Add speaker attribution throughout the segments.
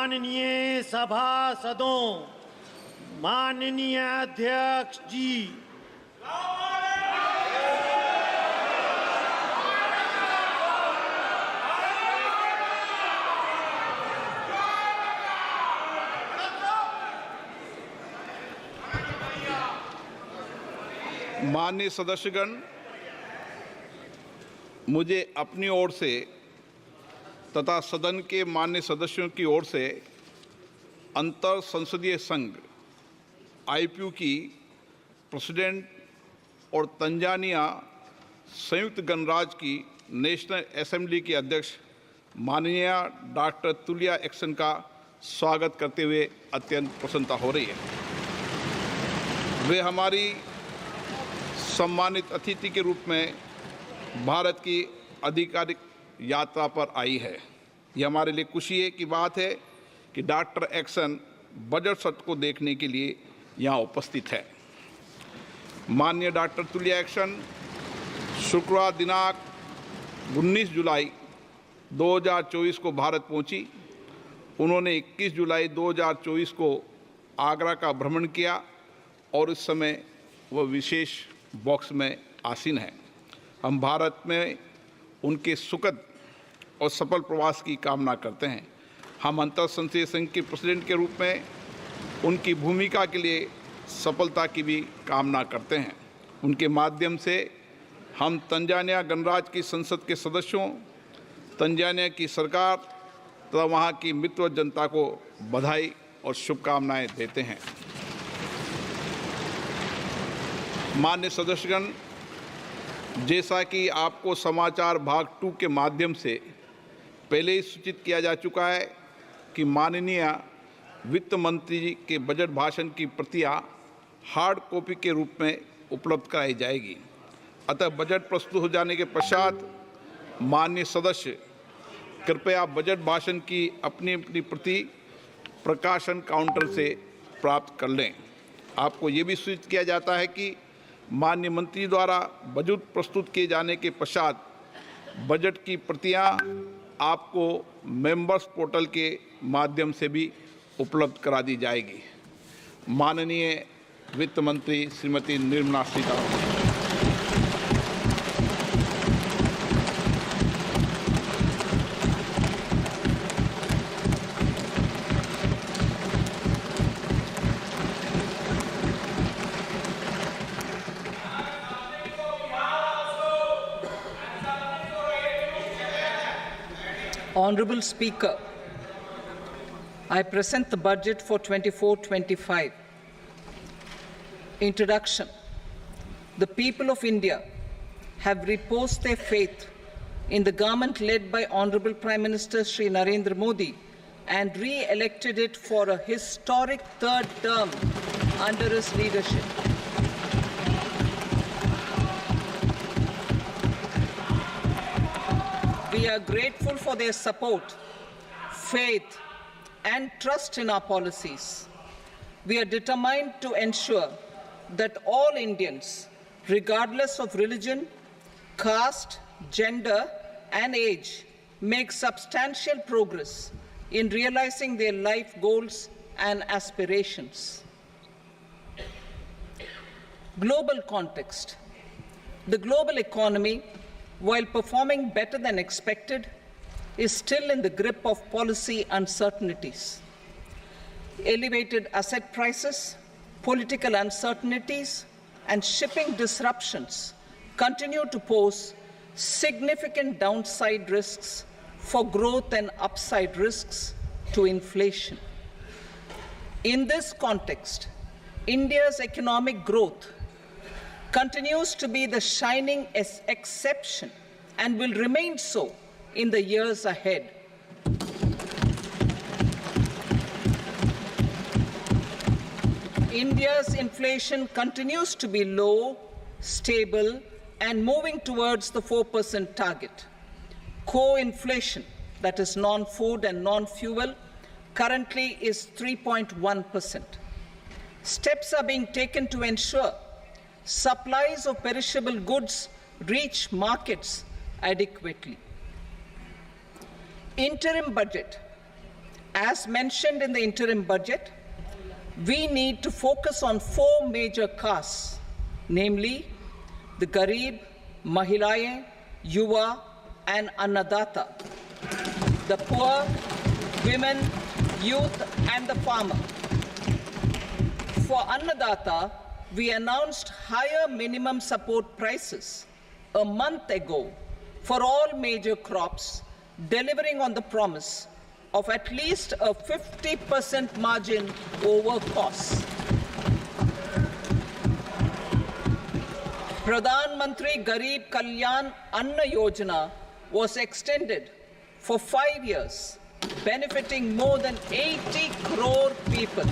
Speaker 1: माननीय सभासदों, माननीय अध्यक्ष जी,
Speaker 2: माननीय सदस्यगण, मुझे अपनी ओर से तथा सदन के माननीय सदस्यों की ओर से अंतर संसदीय संघ आईपीयू की प्रेसिडेंट और तंजानिया संयुक्त गणराज्य की नेशनल असेंबली की अध्यक्ष माननीय डॉक्टर तुलिया एक्सन का स्वागत करते हुए अत्यंत प्रसन्नता हो रही है। वे हमारी सम्मानित अतिथि के रूप में भारत की आधिकारिक यात्रा पर आई है। यह हमारे लिए खुशी की बात है कि डॉक्टर एक्सन बजट सत्र को देखने के लिए यहाँ उपस्थित है। माननीय डॉक्टर तुलिया एक्सन शुक्रवार दिनांक 19 जुलाई 2024 को भारत पहुंची। उन्होंने 21 जुलाई 2024 को आगरा का भ्रमण किया और इस समय वह विशेष बॉक्स में आसीन है। हम भारत में उनके सुखद और सफल प्रवास की कामना करते हैं। हम अंतर संसदीय संघ के प्रेसिडेंट के रूप में उनकी भूमिका के लिए सफलता की भी कामना करते हैं। उनके माध्यम से हम तंजानिया गणराज्य की संसद के सदस्यों, तंजानिया की सरकार तथा वहाँ की मित्र जनता को बधाई और शुभकामनाएं देते हैं। माननीय सदस्यगण, जैसा कि आपको समाचार भाग 2 के माध्यम से पहले ही सूचित किया जा चुका है कि माननीय वित्त मंत्री जी के बजट भाषण की प्रतियां हार्ड कॉपी के रूप में उपलब्ध कराई जाएगी। अतः बजट प्रस्तुत हो जाने के पश्चात माननीय सदस्य कृपया बजट भाषण की अपनी अपनी प्रति प्रकाशन काउंटर से प्राप्त कर लें। आपको ये भी सूचित किया जाता है कि माननीय मंत्री द्वारा बजट प्रस्तुत किए जाने के पश्चात बजट की प्रतियां आपको मेंबर्स पोर्टल के माध्यम से भी उपलब्ध करा दी जाएगी। माननीय वित्त मंत्री Shrimati Nirmala Sitharaman.
Speaker 3: Honorable Speaker, I present the budget for 24-25. Introduction. The people of India have reposed their faith in the government led by Honorable Prime Minister Shri Narendra Modi and re-elected it for a historic third term under his leadership. We are grateful for their support, faith, and trust in our policies. We are determined to ensure that all Indians, regardless of religion, caste, gender, and age, make substantial progress in realizing their life goals and aspirations. Global context. The global economy, while performing better than expected, is still in the grip of policy uncertainties. Elevated asset prices, political uncertainties, and shipping disruptions continue to pose significant downside risks for growth and upside risks to inflation. In this context, India's economic growth continues to be the shining exception and will remain so in the years ahead. India's inflation continues to be low, stable, and moving towards the 4% target. Core inflation, that is non-food and non-fuel, currently is 3.1%. Steps are being taken to ensure supplies of perishable goods reach markets adequately. Interim budget As mentioned in the interim budget, we need to focus on 4 major castes, namely the Garib, Mahilaye, Yuva, and Annadata, the poor, women, youth, and the farmer. For Annadata, we announced higher minimum support prices a month ago for all major crops, delivering on the promise of at least a 50% margin over costs. Pradhan Mantri Garib Kalyan Anna Yojana was extended for 5 years, benefiting more than 80 crore people.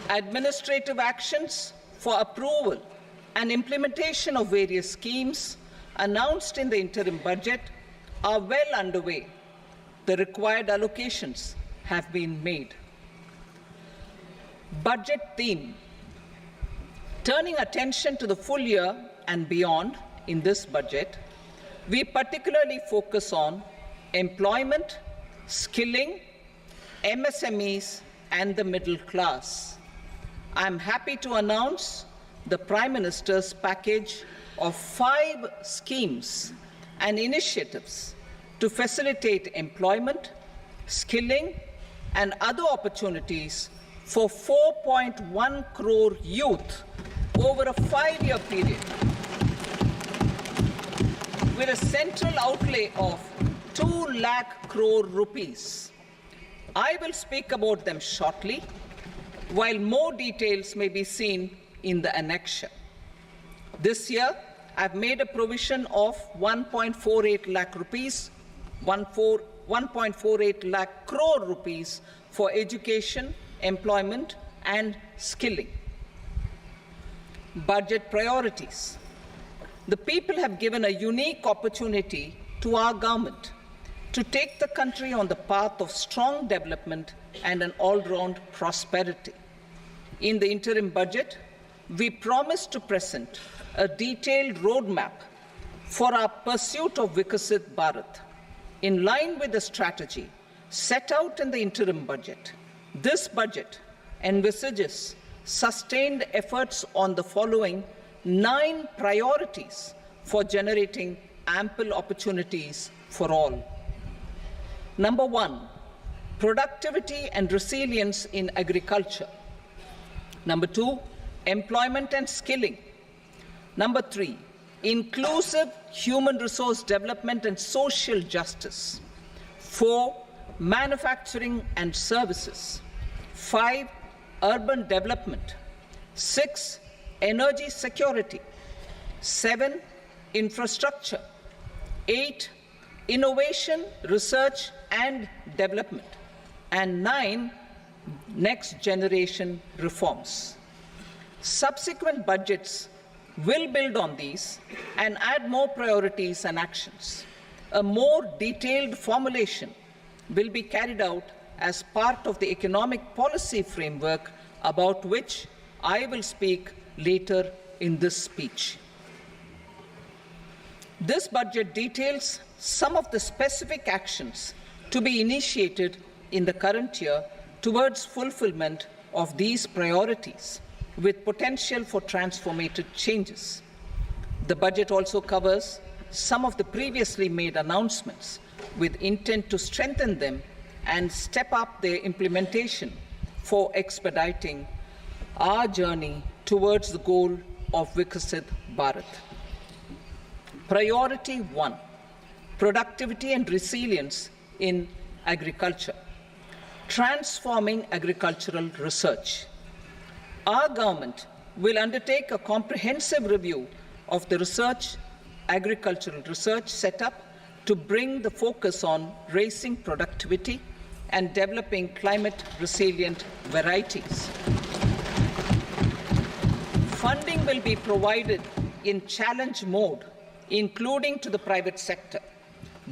Speaker 3: Administrative actions for approval and implementation of various schemes announced in the interim budget are well underway. The required allocations have been made. Budget theme. Turning attention to the full year and beyond in this budget, we particularly focus on employment, skilling, MSMEs, and the middle class. I am happy to announce the Prime Minister's package of 5 schemes and initiatives to facilitate employment, skilling, and other opportunities for 4.1 crore youth over a 5-year period, with a central outlay of 2 lakh crore rupees. I will speak about them shortly, while more details may be seen in the annexure. This year, I've made a provision of 1.48 lakh rupees, 1.48 lakh crore rupees for education, employment, and skilling. Budget priorities. The people have given a unique opportunity to our government to take the country on the path of strong development and an all-round prosperity. In the interim budget, we promised to present a detailed roadmap for our pursuit of Vikasit Bharat. In line with the strategy set out in the interim budget, this budget envisages sustained efforts on the following 9 priorities for generating ample opportunities for all. Number 1, productivity and resilience in agriculture. Number 2, employment and skilling. Number 3, inclusive human resource development and social justice. 4, manufacturing and services. 5, urban development. 6, energy security. 7, infrastructure. 8, innovation, research and development. And 9, next generation reforms. Subsequent budgets will build on these and add more priorities and actions. A more detailed formulation will be carried out as part of the economic policy framework, about which I will speak later in this speech. This budget details some of the specific actions to be initiated in the current year towards fulfillment of these priorities, with potential for transformative changes. The budget also covers some of the previously made announcements, with intent to strengthen them and step up their implementation for expediting our journey towards the goal of Vikasit Bharat. Priority 1, productivity and resilience in agriculture. Transforming agricultural research. Our government will undertake a comprehensive review of the agricultural research setup to bring the focus on raising productivity and developing climate-resilient varieties. Funding will be provided in challenge mode, including to the private sector.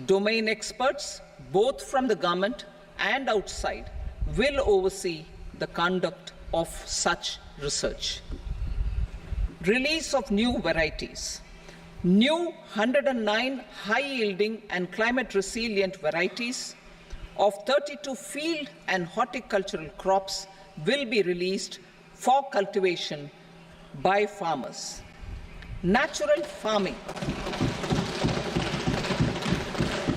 Speaker 3: Domain experts, both from the government and outside, will oversee the conduct of such research. Release of new varieties. New 109 high-yielding and climate-resilient varieties of 32 field and horticultural crops will be released for cultivation by farmers. Natural farming.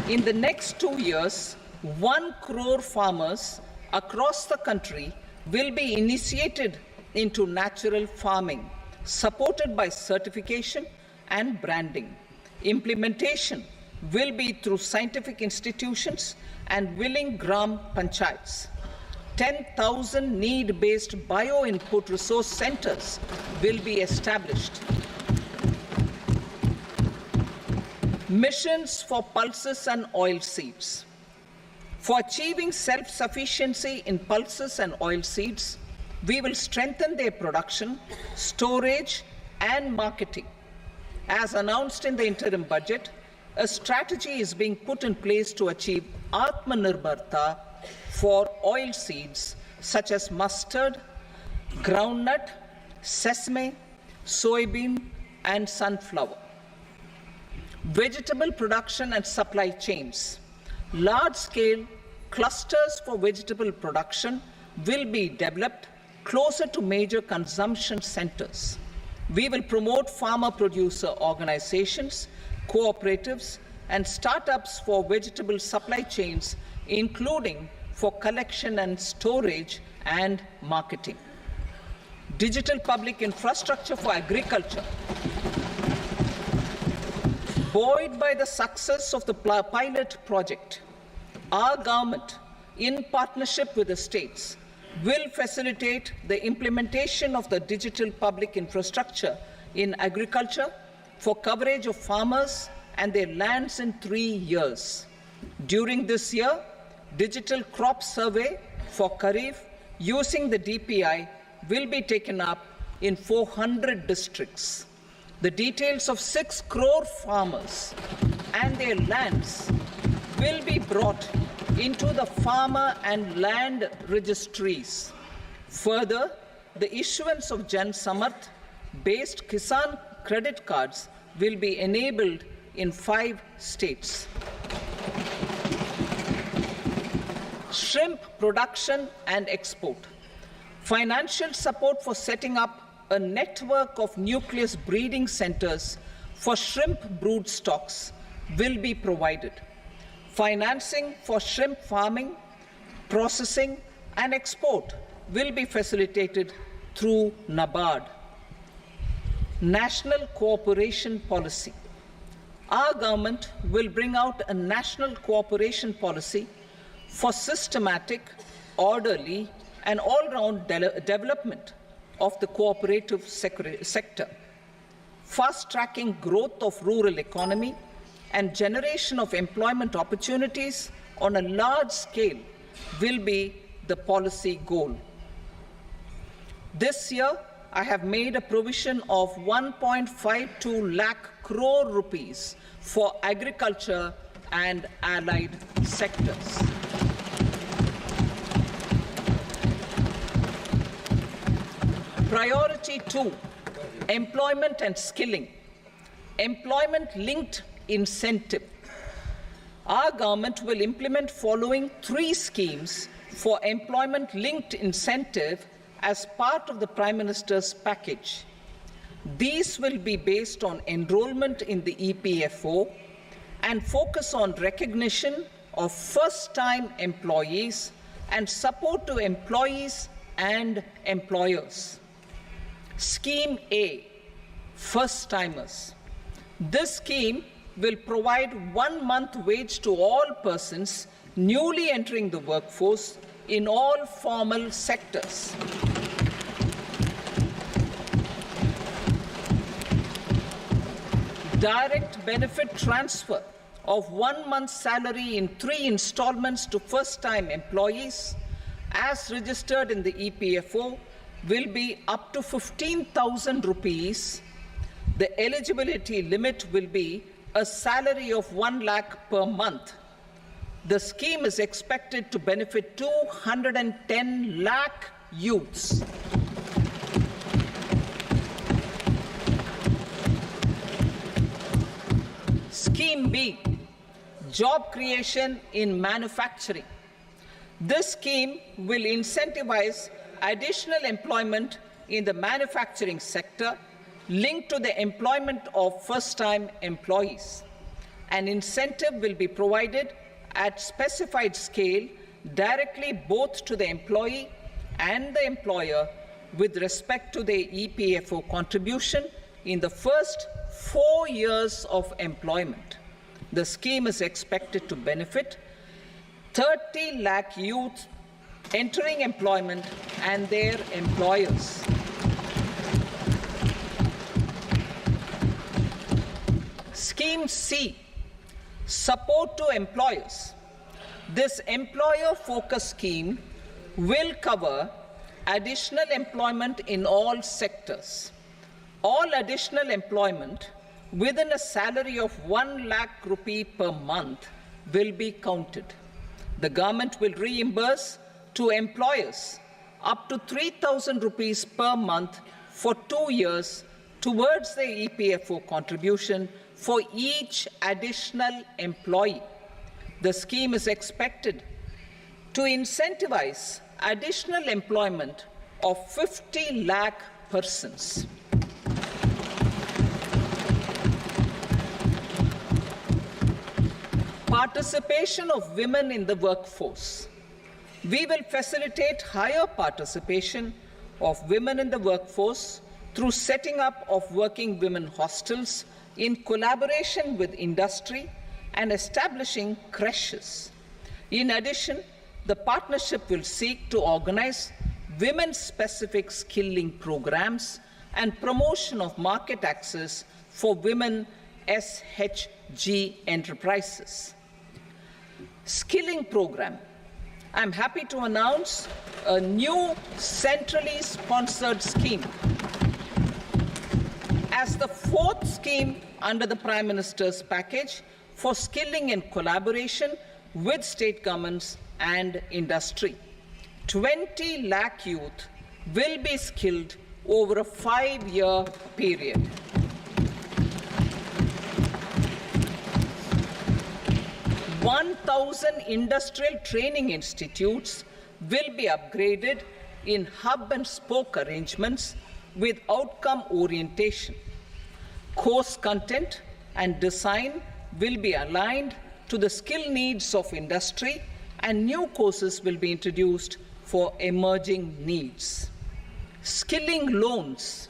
Speaker 3: In the next 2 years, 1 crore farmers across the country will be initiated into natural farming, supported by certification and branding. Implementation will be through scientific institutions and willing gram panchayats. 10,000 need-based bio-input resource centers will be established. Missions for pulses and oilseeds. For achieving self-sufficiency in pulses and oilseeds, we will strengthen their production, storage, and marketing. As announced in the interim budget, a strategy is being put in place to achieve Atmanirbharta for oilseeds such as mustard, groundnut, sesame, soybean, and sunflower. Vegetable production and supply chains. Large-scale clusters for vegetable production will be developed closer to major consumption centers. We will promote farmer-producer organizations, cooperatives, and startups for vegetable supply chains, including for collection and storage and marketing. Digital public infrastructure for agriculture. Buoyed by the success of the pilot project, our government, in partnership with the states, will facilitate the implementation of the digital public infrastructure in agriculture for coverage of farmers and their lands in 3 years. During this year, digital crop survey for Kharif using the DPI will be taken up in 400 districts. The details of 6 crore farmers and their lands will be brought into the farmer and land registries. Further, the issuance of Jan Samarth-based Kisan credit cards will be enabled in 5 states. Shrimp production and export. Financial support for setting up a network of nucleus breeding centers for shrimp brood stocks will be provided. Financing for shrimp farming, processing, and export will be facilitated through NABARD. National cooperation policy. Our government will bring out a national cooperation policy for systematic, orderly, and all-round development of the cooperative sector, fast-tracking growth of rural economy and generation of employment opportunities on a large scale will be the policy goal. This year, I have made a provision of 1.52 lakh crore rupees for agriculture and allied sectors. Priority 2, employment and skilling. Employment-linked incentive. Our government will implement following 3 schemes for employment-linked incentive as part of the Prime Minister's package. These will be based on enrollment in the EPFO and focus on recognition of first-time employees and support to employees and employers. Scheme A, first-timers. This scheme will provide 1 month wage to all persons newly entering the workforce in all formal sectors. Direct benefit transfer of 1 month's salary in 3 installments to first-time employees as registered in the EPFO will be up to 15,000 rupees. The eligibility limit will be a salary of 1 lakh per month. The scheme is expected to benefit 210 lakh youths. Scheme B, job creation in manufacturing. This scheme will incentivize additional employment in the manufacturing sector linked to the employment of first-time employees. An incentive will be provided at specified scale directly both to the employee and the employer with respect to the EPFO contribution in the first 4 years of employment. The scheme is expected to benefit 30 lakh youth entering employment and their employers. Scheme C, support to employers. This employer-focused scheme will cover additional employment in all sectors. All additional employment within a salary of 1 lakh rupee per month will be counted. The government will reimburse to employers up to 3,000 rupees per month for 2 years towards the EPFO contribution for each additional employee. The scheme is expected to incentivize additional employment of 50 lakh persons. Participation of women in the workforce. We will facilitate higher participation of women in the workforce through setting up of working women hostels in collaboration with industry and establishing creches. In addition, the partnership will seek to organize women-specific skilling programs and promotion of market access for women SHG enterprises. Skilling program. I'm happy to announce a new centrally sponsored scheme as the fourth scheme under the Prime Minister's package for skilling in collaboration with state governments and industry. 20 lakh youth will be skilled over a 5-year period. $1,000 industrial training institutes will be upgraded in hub and spoke arrangements with outcome orientation. Course content and design will be aligned to the skill needs of industry, and new courses will be introduced for emerging needs. Skilling loans.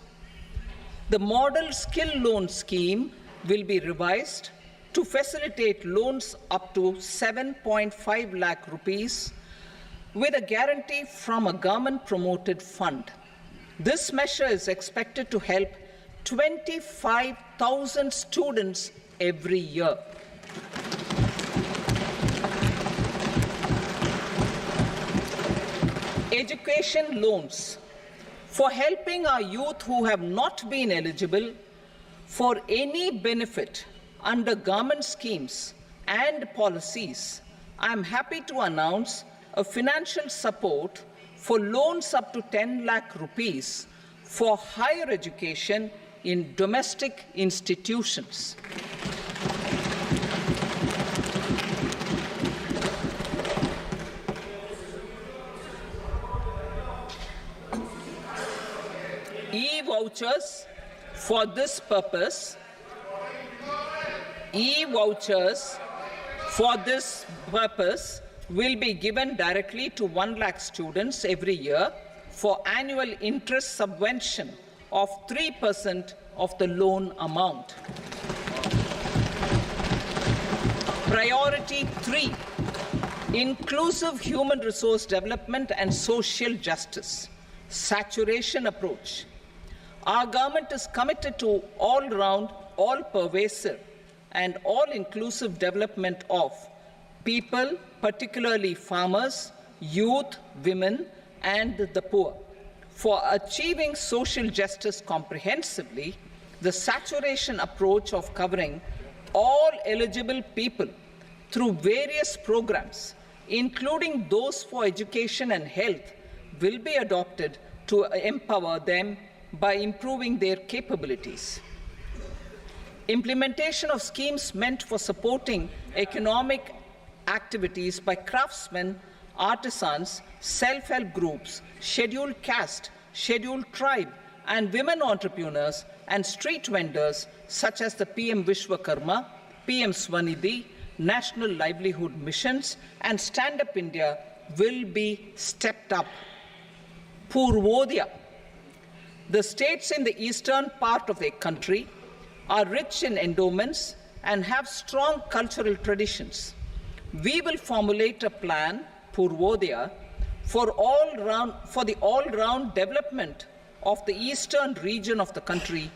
Speaker 3: The model skill loan scheme will be revised to facilitate loans up to 7.5 lakh rupees with a guarantee from a government-promoted fund. This measure is expected to help 25,000 students every year. Education loans. For helping our youth who have not been eligible for any benefit under government schemes and policies, I am happy to announce a financial support for loans up to 10 lakh rupees for higher education in domestic institutions. E-vouchers for this purpose. E-vouchers for this purpose will be given directly to 1 lakh students every year for annual interest subvention of 3% of the loan amount. Priority 3, inclusive human resource development and social justice, saturation approach. Our government is committed to all-round, all-pervasive and all-inclusive development of people, particularly farmers, youth, women, and the poor. For achieving social justice comprehensively, the saturation approach of covering all eligible people through various programs, including those for education and health, will be adopted to empower them by improving their capabilities. Implementation of schemes meant for supporting economic activities by craftsmen artisans, self-help groups, scheduled caste, scheduled tribe, and women entrepreneurs and street vendors such as the PM Vishwakarma, PM Swanidhi, National Livelihood Missions, and Stand Up India will be stepped up. Purvodaya. The states in the eastern part of the country are rich in endowments and have strong cultural traditions. We will formulate a plan, Purvodaya, for the all-round development of the eastern region of the country,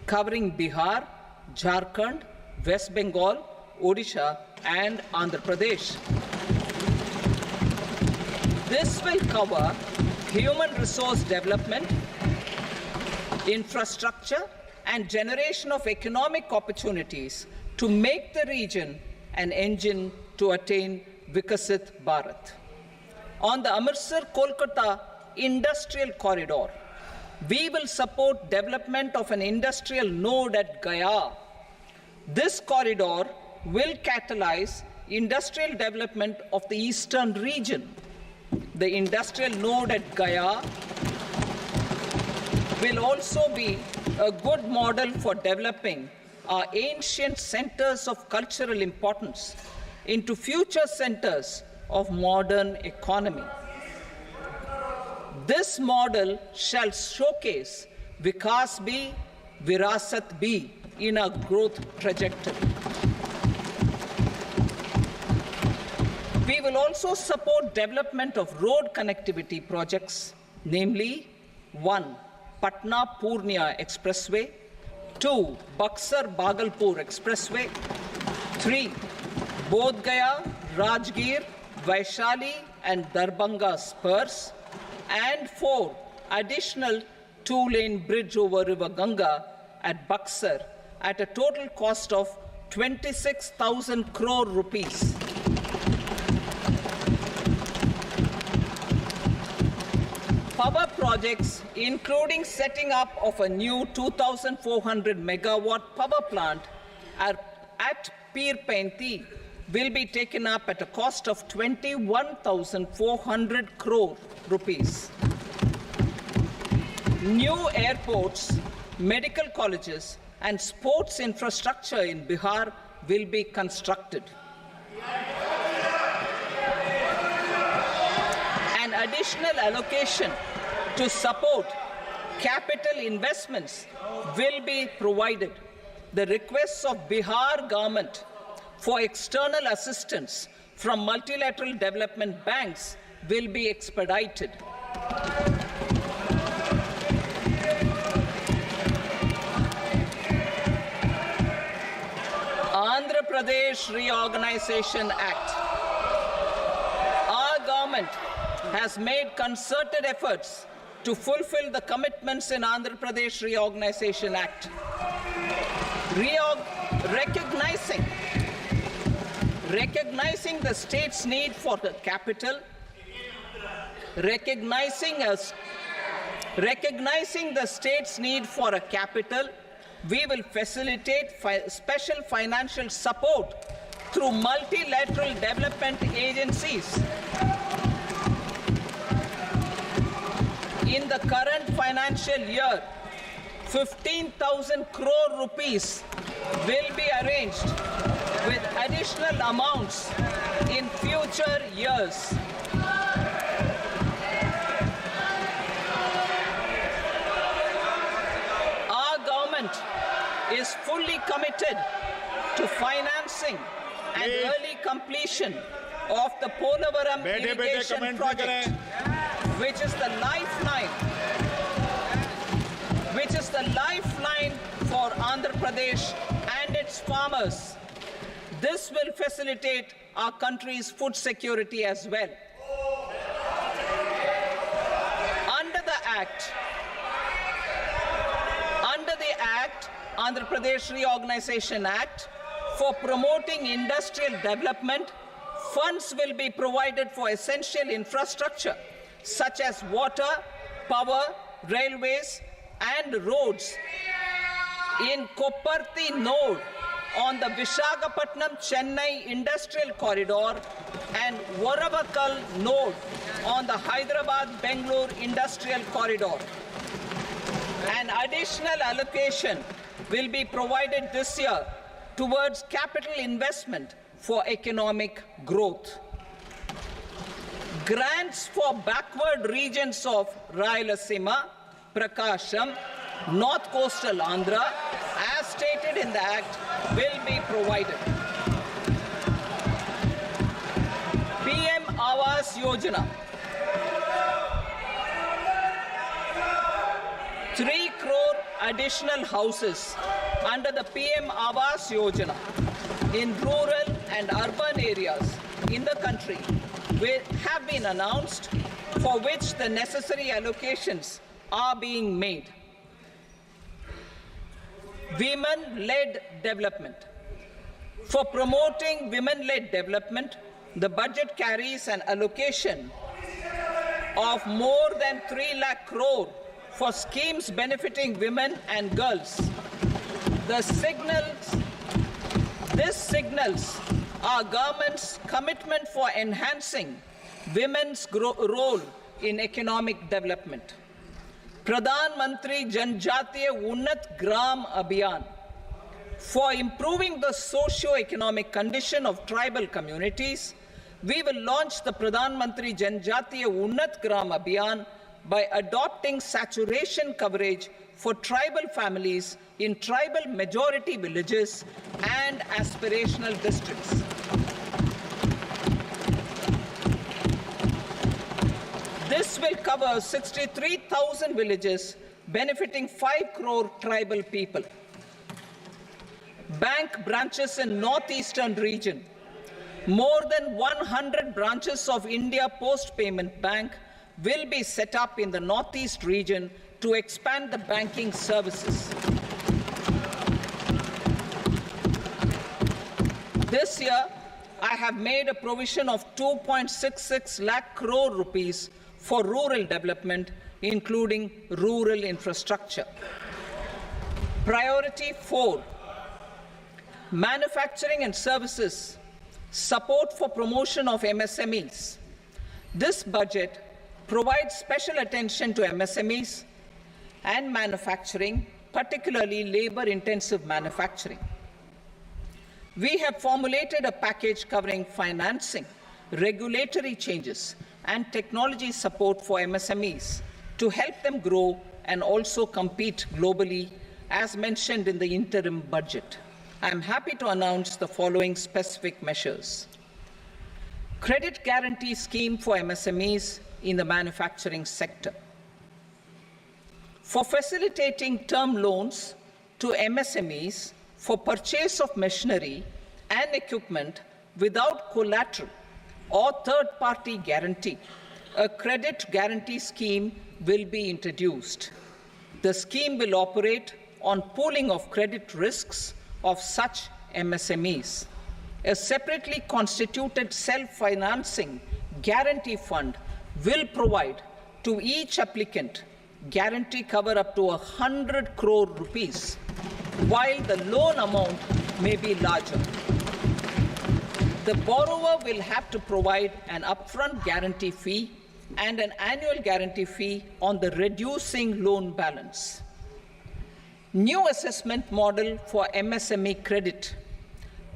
Speaker 3: covering Bihar, Jharkhand, West Bengal, Odisha, and Andhra Pradesh. This will cover human resource development, infrastructure, and generation of economic opportunities to make the region an engine to attain Vikasit Bharat. On the Amritsar-Kolkata Industrial Corridor, we will support development of an industrial node at Gaya. This corridor will catalyze industrial development of the eastern region. The industrial node at Gaya will also be a good model for developing our ancient centers of cultural importance into future centers of modern economy. This model shall showcase Vikas B, Virasat B in our growth trajectory. We will also support development of road connectivity projects, namely 1. Patna-Purnia Expressway, 2. Buxar-Bhagalpur Expressway, 3. Bodh Gaya, Rajgir, Vaishali and Darbhanga spurs, and 4. Additional 2-lane bridge over River Ganga at Buxar at a total cost of 26,000 crore rupees. Power projects, including setting up of a new 2,400 megawatt power plant at Pir Painti, will be taken up at a cost of 21,400 crore rupees. New airports, medical colleges, and sports infrastructure in Bihar will be constructed. An additional allocation to support capital investments will be provided. The requests of Bihar government for external assistance from multilateral development banks will be expedited. Andhra Pradesh Reorganization Act. Our government has made concerted efforts to fulfill the commitments in Andhra Pradesh Reorganization Act. Recognizing the state's need for the capital, recognizing the state's need for a capital, we will facilitate special financial support through multilateral development agencies. In the current financial year, 15,000 crore rupees will be arranged with additional amounts in future years. Our government is fully committed to financing and early completion of the Polavaram irrigation project, which is the lifeline for Andhra Pradesh and its farmers. This will facilitate our country's food security as well. Under the Andhra Pradesh Reorganization Act, for promoting industrial development, funds will be provided for essential infrastructure such as water, power, railways, and roads. In Kopparthi node on the Visakhapatnam-Chennai Industrial Corridor, and Varavakal node on the Hyderabad-Bangalore Industrial Corridor. An additional allocation will be provided this year towards capital investment for economic growth. Grants for backward regions of Rayalaseema, Prakasham, North Coastal Andhra, as stated in the Act, will be provided. PM Awas Yojana. 3 crore additional houses under the PM Awas Yojana in rural and urban areas in the country have been announced, for which the necessary allocations are being made. Women-led development. For promoting women-led development, the budget carries an allocation of more than 3 lakh crore for schemes benefiting women and girls. This signals our government's commitment for enhancing women's role in economic development. Pradhan Mantri Janjatiya Unnat Gram Abhiyan. For improving the socio-economic condition of tribal communities, we will launch the Pradhan Mantri Janjatiya Unnat Gram Abhiyan by adopting saturation coverage for tribal families in tribal majority villages and aspirational districts. This will cover 63,000 villages, benefiting 5 crore tribal people. Bank branches in northeastern region. More than 100 branches of India Post Payment Bank will be set up in the northeast region to expand the banking services. This year, I have made a provision of 2.66 lakh crore rupees for rural development, including rural infrastructure. Priority 4, manufacturing and services, support for promotion of MSMEs. This budget provides special attention to MSMEs and manufacturing, particularly labor-intensive manufacturing. We have formulated a package covering financing, regulatory changes, and technology support for MSMEs to help them grow and also compete globally, as mentioned in the interim budget. I am happy to announce the following specific measures. Credit guarantee scheme for MSMEs in the manufacturing sector. For facilitating term loans to MSMEs for purchase of machinery and equipment without collateral or third-party guarantee, a credit guarantee scheme will be introduced. The scheme will operate on pooling of credit risks of such MSMEs. A separately constituted self-financing guarantee fund will provide to each applicant guarantee cover up to 100 crore rupees, while the loan amount may be larger. The borrower will have to provide an upfront guarantee fee and an annual guarantee fee on the reducing loan balance. New assessment model for MSME credit.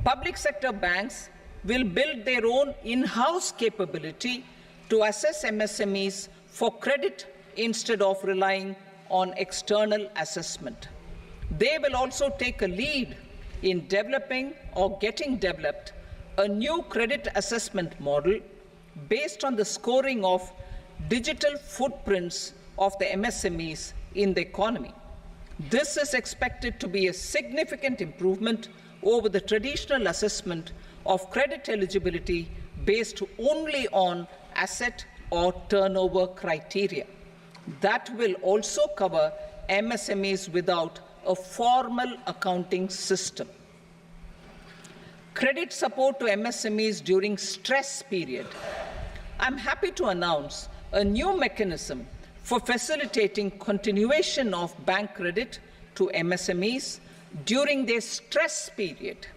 Speaker 3: Public sector banks will build their own in-house capability to assess MSMEs for credit instead of relying on external assessment. They will also take a lead in developing or getting developed a new credit assessment model based on the scoring of digital footprints of the MSMEs in the economy. This is expected to be a significant improvement over the traditional assessment of credit eligibility based only on asset or turnover criteria. That will also cover MSMEs without a formal accounting system. Credit support to MSMEs during stress period. I'm happy to announce a new mechanism for facilitating continuation of bank credit to MSMEs during their stress period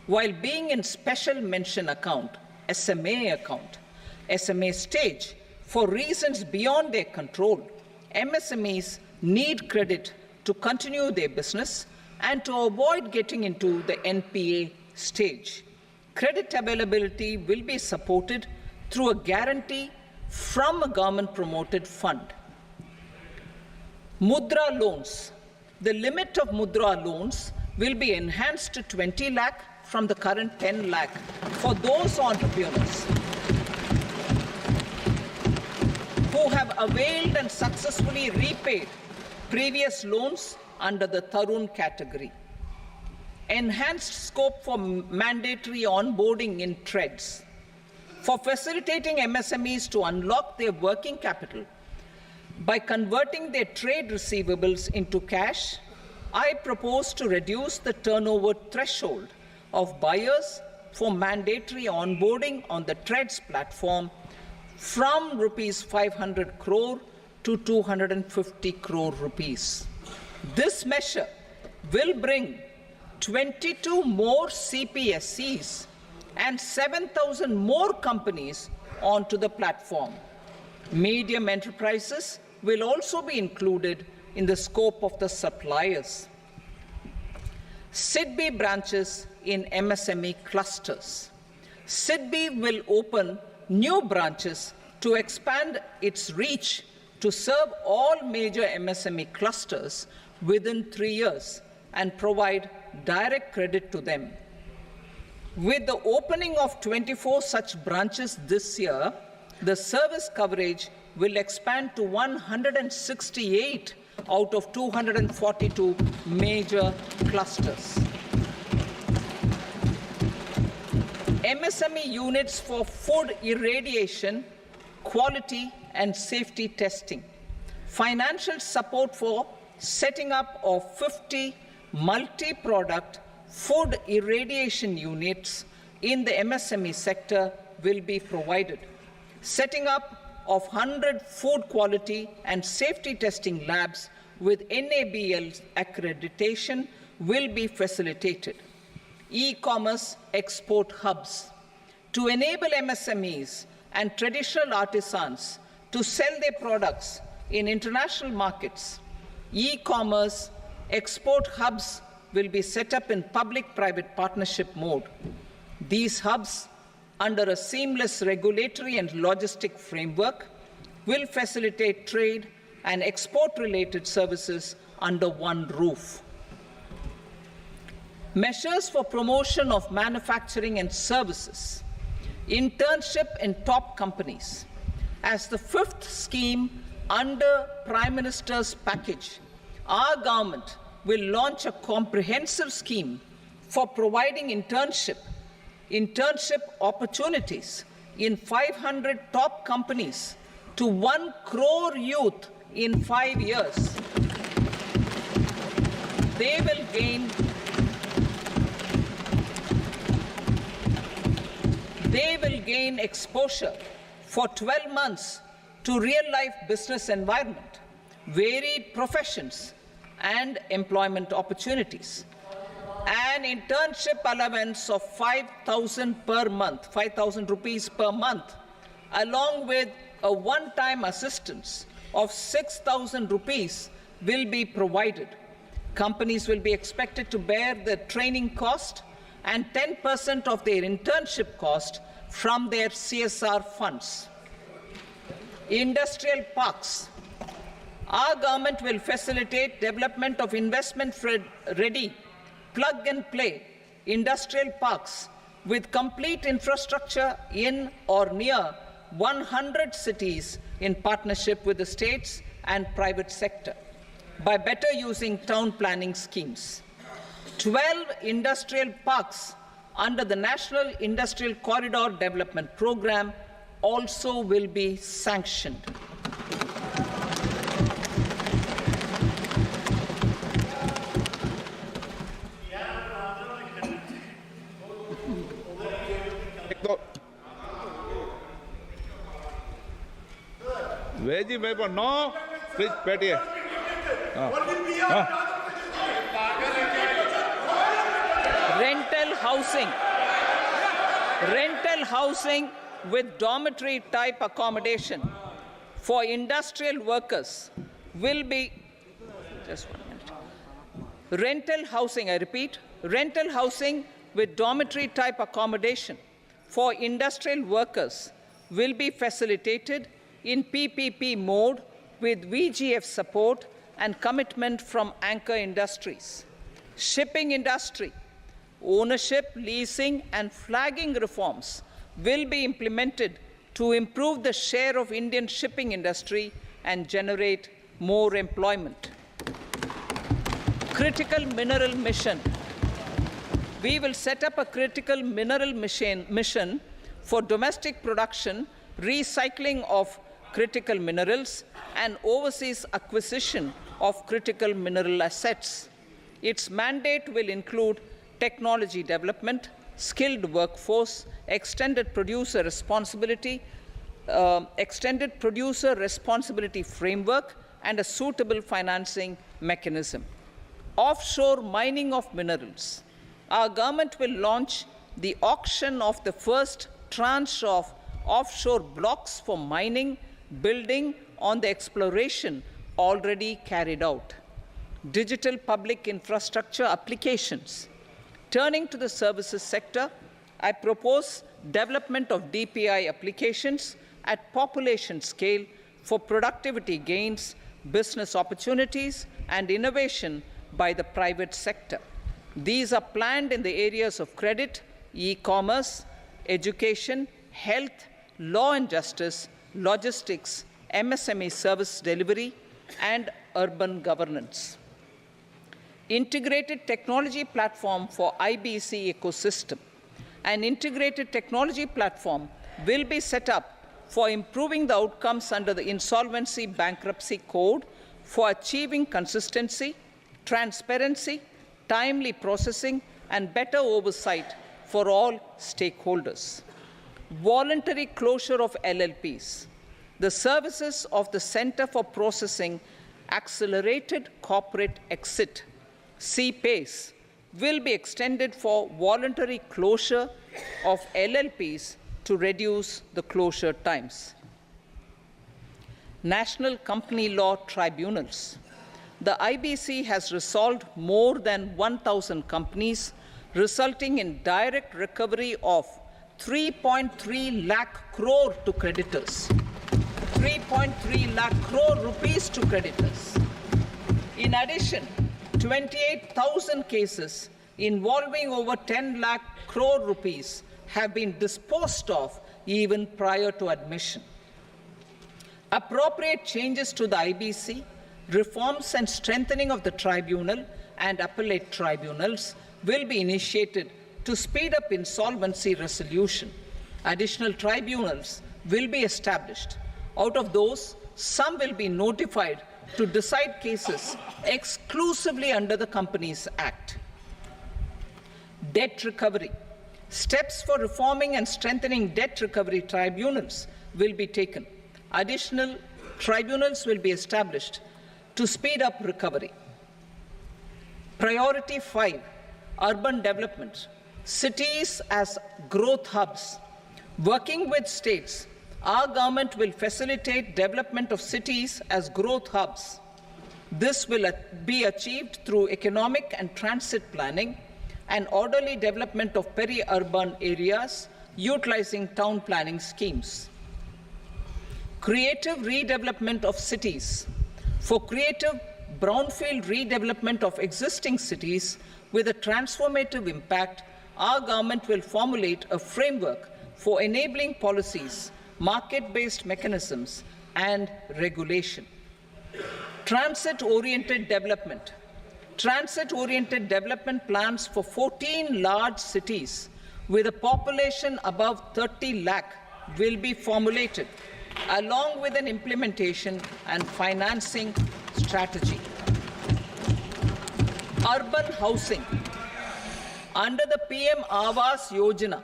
Speaker 3: while being in special mention account SMA account, SMA stage, for reasons beyond their control, MSMEs need credit to continue their business and to avoid getting into the NPA stage. Credit availability will be supported through a guarantee from a government-promoted fund. Mudra loans. The limit of Mudra loans will be enhanced to 20 lakh from the current 10 lakh for those entrepreneurs who have availed and successfully repaid previous loans under the Tarun category. Enhanced scope for mandatory onboarding in TREDS. For facilitating MSMEs to unlock their working capital by converting their trade receivables into cash, I propose to reduce the turnover threshold of buyers for mandatory onboarding on the TREDS platform from rupees 500 crore to 250 crore rupees. This measure will bring 22 more CPSCs and 7,000 more companies onto the platform. Medium enterprises will also be included in the scope of the suppliers. SIDBI branches in MSME clusters. SIDBI will open new branches to expand its reach to serve all major MSME clusters within 3 years and provide direct credit to them. With the opening of 24 such branches this year, the service coverage will expand to 168 out of 242 major clusters. MSME units for food irradiation, quality and safety testing. Financial support for setting up of 50 multi-product food irradiation units in the MSME sector will be provided. Setting up of 100 food quality and safety testing labs with NABL accreditation will be facilitated. E-commerce export hubs. To enable MSMEs and traditional artisans to sell their products in international markets, e-commerce export hubs will be set up in public-private partnership mode. These hubs, under a seamless regulatory and logistic framework, will facilitate trade and export-related services under one roof. Measures for promotion of manufacturing and services. Internship in top companies. As the fifth scheme under Prime Minister's package, our government will launch a comprehensive scheme for providing internship opportunities in 500 top companies to 1 crore youth in 5 years. They will gain exposure for 12 months to real-life business environment, varied professions, and employment opportunities. An internship allowance of 5,000 per month, 5,000 rupees per month, along with a one-time assistance of 6,000 rupees will be provided. Companies will be expected to bear the training cost and 10% of their internship cost from their CSR funds. Industrial parks. Our government will facilitate development of investment-ready, plug-and-play industrial parks with complete infrastructure in or near 100 cities in partnership with the states and private sector by better using town planning schemes. 12 industrial parks under the National Industrial Corridor Development Program also will be sanctioned.
Speaker 2: Veggie भाई पर no please बैठिए
Speaker 3: Rental housing. Rental housing with dormitory type accommodation for industrial workers will be, just 1 minute. Rental housing, I repeat, rental housing with dormitory type accommodation for industrial workers will be facilitated in PPP mode with VGF support and commitment from anchor industries. Shipping industry, ownership, leasing, and flagging reforms will be implemented to improve the share of Indian shipping industry and generate more employment. Critical mineral mission. We will set up a critical mineral mission for domestic production, recycling of critical minerals, and overseas acquisition of critical mineral assets. Its mandate will include technology development, skilled workforce, extended producer responsibility framework, and a suitable financing mechanism. Offshore mining of minerals. Our government will launch the auction of the first tranche of offshore blocks for mining, building on the exploration already carried out. Digital public infrastructure applications. Turning to the services sector, I propose development of DPI applications at population scale for productivity gains, business opportunities, and innovation by the private sector. These are planned in the areas of credit, e-commerce, education, health, law and justice, logistics, MSME service delivery, and urban governance. Integrated technology platform for IBC ecosystem. An integrated technology platform will be set up for improving the outcomes under the Insolvency Bankruptcy Code for achieving consistency, transparency, timely processing, and better oversight for all stakeholders. Voluntary closure of LLPs. The services of the Center for Processing Accelerated Corporate Exit, CPACE, will be extended for voluntary closure of LLPs to reduce the closure times. National Company Law Tribunals. The IBC has resolved more than 1,000 companies, resulting in direct recovery of 3.3 lakh crore to creditors. 3.3 lakh crore rupees to creditors. In addition, 28,000 cases involving over 10 lakh crore rupees have been disposed of even prior to admission. Appropriate changes to the IBC, reforms and strengthening of the tribunal and appellate tribunals will be initiated to speed up insolvency resolution. Additional tribunals will be established. Out of those, some will be notified to decide cases exclusively under the Companies Act. Debt recovery. Steps for reforming and strengthening debt recovery tribunals will be taken. Additional tribunals will be established to speed up recovery. Priority 5, urban development. Cities as growth hubs. Working with states, our government will facilitate development of cities as growth hubs. This will be achieved through economic and transit planning and orderly development of peri-urban areas utilizing town planning schemes. Creative redevelopment of cities. For creative brownfield redevelopment of existing cities with a transformative impact, our government will formulate a framework for enabling policies, market-based mechanisms, and regulation. Transit-oriented development. Transit-oriented development plans for 14 large cities with a population above 30 lakh will be formulated, along with an implementation and financing strategy. Urban housing. Under the PM Awas Yojana,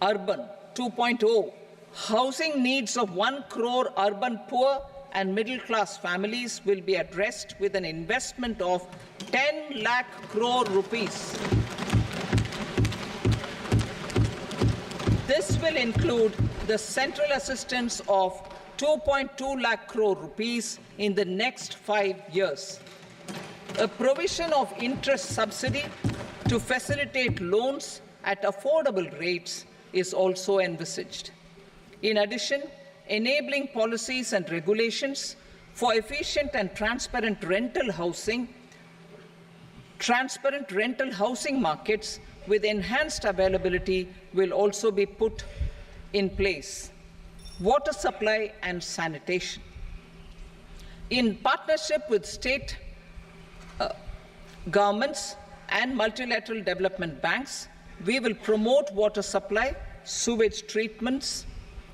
Speaker 3: Urban 2.0, housing needs of 1 crore urban poor and middle-class families will be addressed with an investment of 10 lakh crore rupees. This will include the central assistance of 2.2 lakh crore rupees in the next 5 years. A provision of interest subsidy to facilitate loans at affordable rates is also envisaged. In addition, enabling policies and regulations for efficient and transparent rental housing markets with enhanced availability will also be put in place. Water supply and sanitation. In partnership with state governments and multilateral development banks, we will promote water supply, sewage treatments,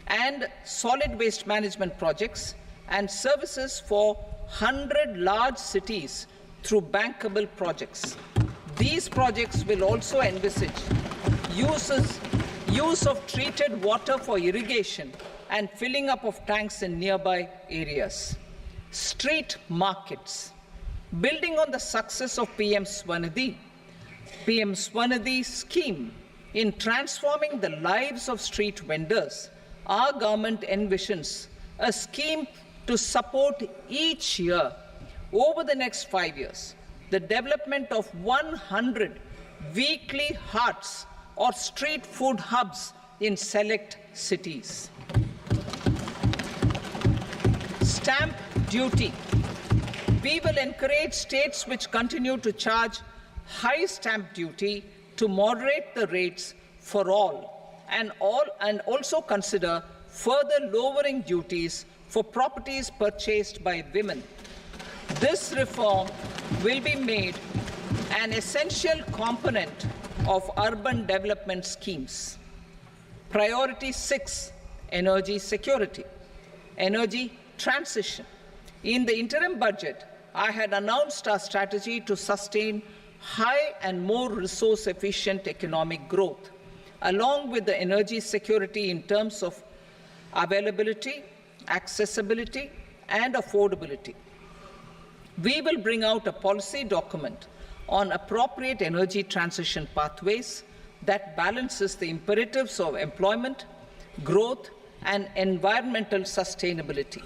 Speaker 3: and solid waste management projects and services for 100 large cities through bankable projects. These projects will also envisage use of treated water for irrigation and filling up of tanks in nearby areas. Street markets. Building on the success of PM Swanidhi scheme in transforming the lives of street vendors, our government envisions a scheme to support each year over the next 5 years the development of 100 weekly hearts or street food hubs in select cities. Stamp duty. We will encourage states which continue to charge high stamp duty to moderate the rates for all and also consider further lowering duties for properties purchased by women. This reform will be made an essential component of urban development schemes. Priority 6, energy security, energy transition. In the interim budget, I had announced our strategy to sustain high and more resource-efficient economic growth, along with the energy security in terms of availability, accessibility, and affordability. We will bring out a policy document on appropriate energy transition pathways that balances the imperatives of employment, growth, and environmental sustainability.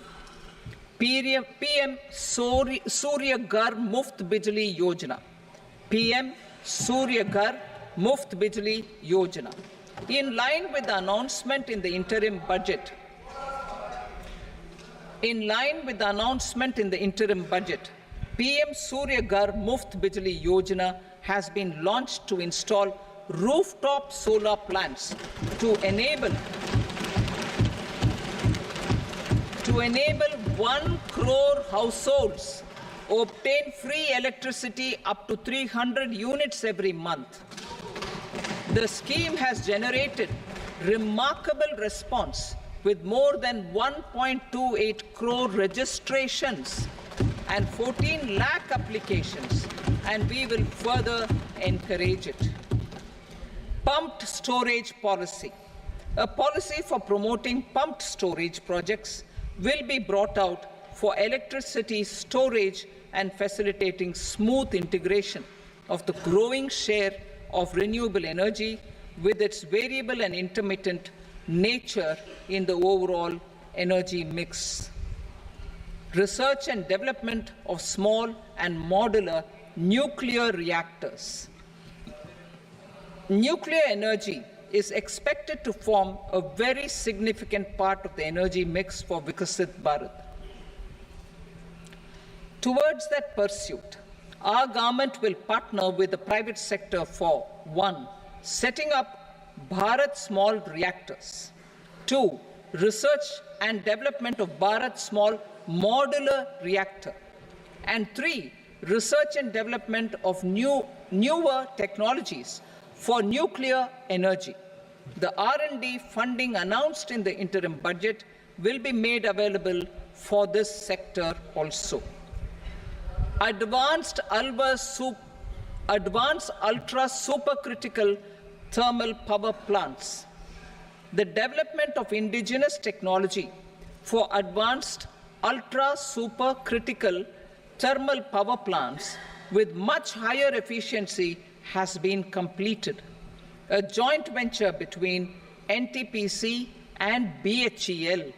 Speaker 3: PM Surya Ghar Muft Bijli Yojana. PM Surya Ghar Muft Bijli Yojana. In line with the announcement in the interim budget, PM Surya Ghar Muft Bijli Yojana has been launched to install rooftop solar plants to enable 1 crore households obtain free electricity up to 300 units every month. The scheme has generated remarkable response with more than 1.28 crore registrations and 14 lakh applications, and we will further encourage it. Pumped storage policy. A policy for promoting pumped storage projects will be brought out for electricity storage and facilitating smooth integration of the growing share of renewable energy with its variable and intermittent nature in the overall energy mix. Research and development of small and modular nuclear reactors. Nuclear energy is expected to form a very significant part of the energy mix for Vikasit Bharat. Towards that pursuit, our government will partner with the private sector for 1. Setting up Bharat Small Reactors, 2. Research and development of Bharat Small Modular Reactor, and 3. Research and development of newer technologies for nuclear energy. The R&D funding announced in the interim budget will be made available for this sector also. Advanced ultra supercritical thermal power plants. The development of indigenous technology for advanced ultra supercritical thermal power plants with much higher efficiency has been completed. A joint venture between NTPC and BHEL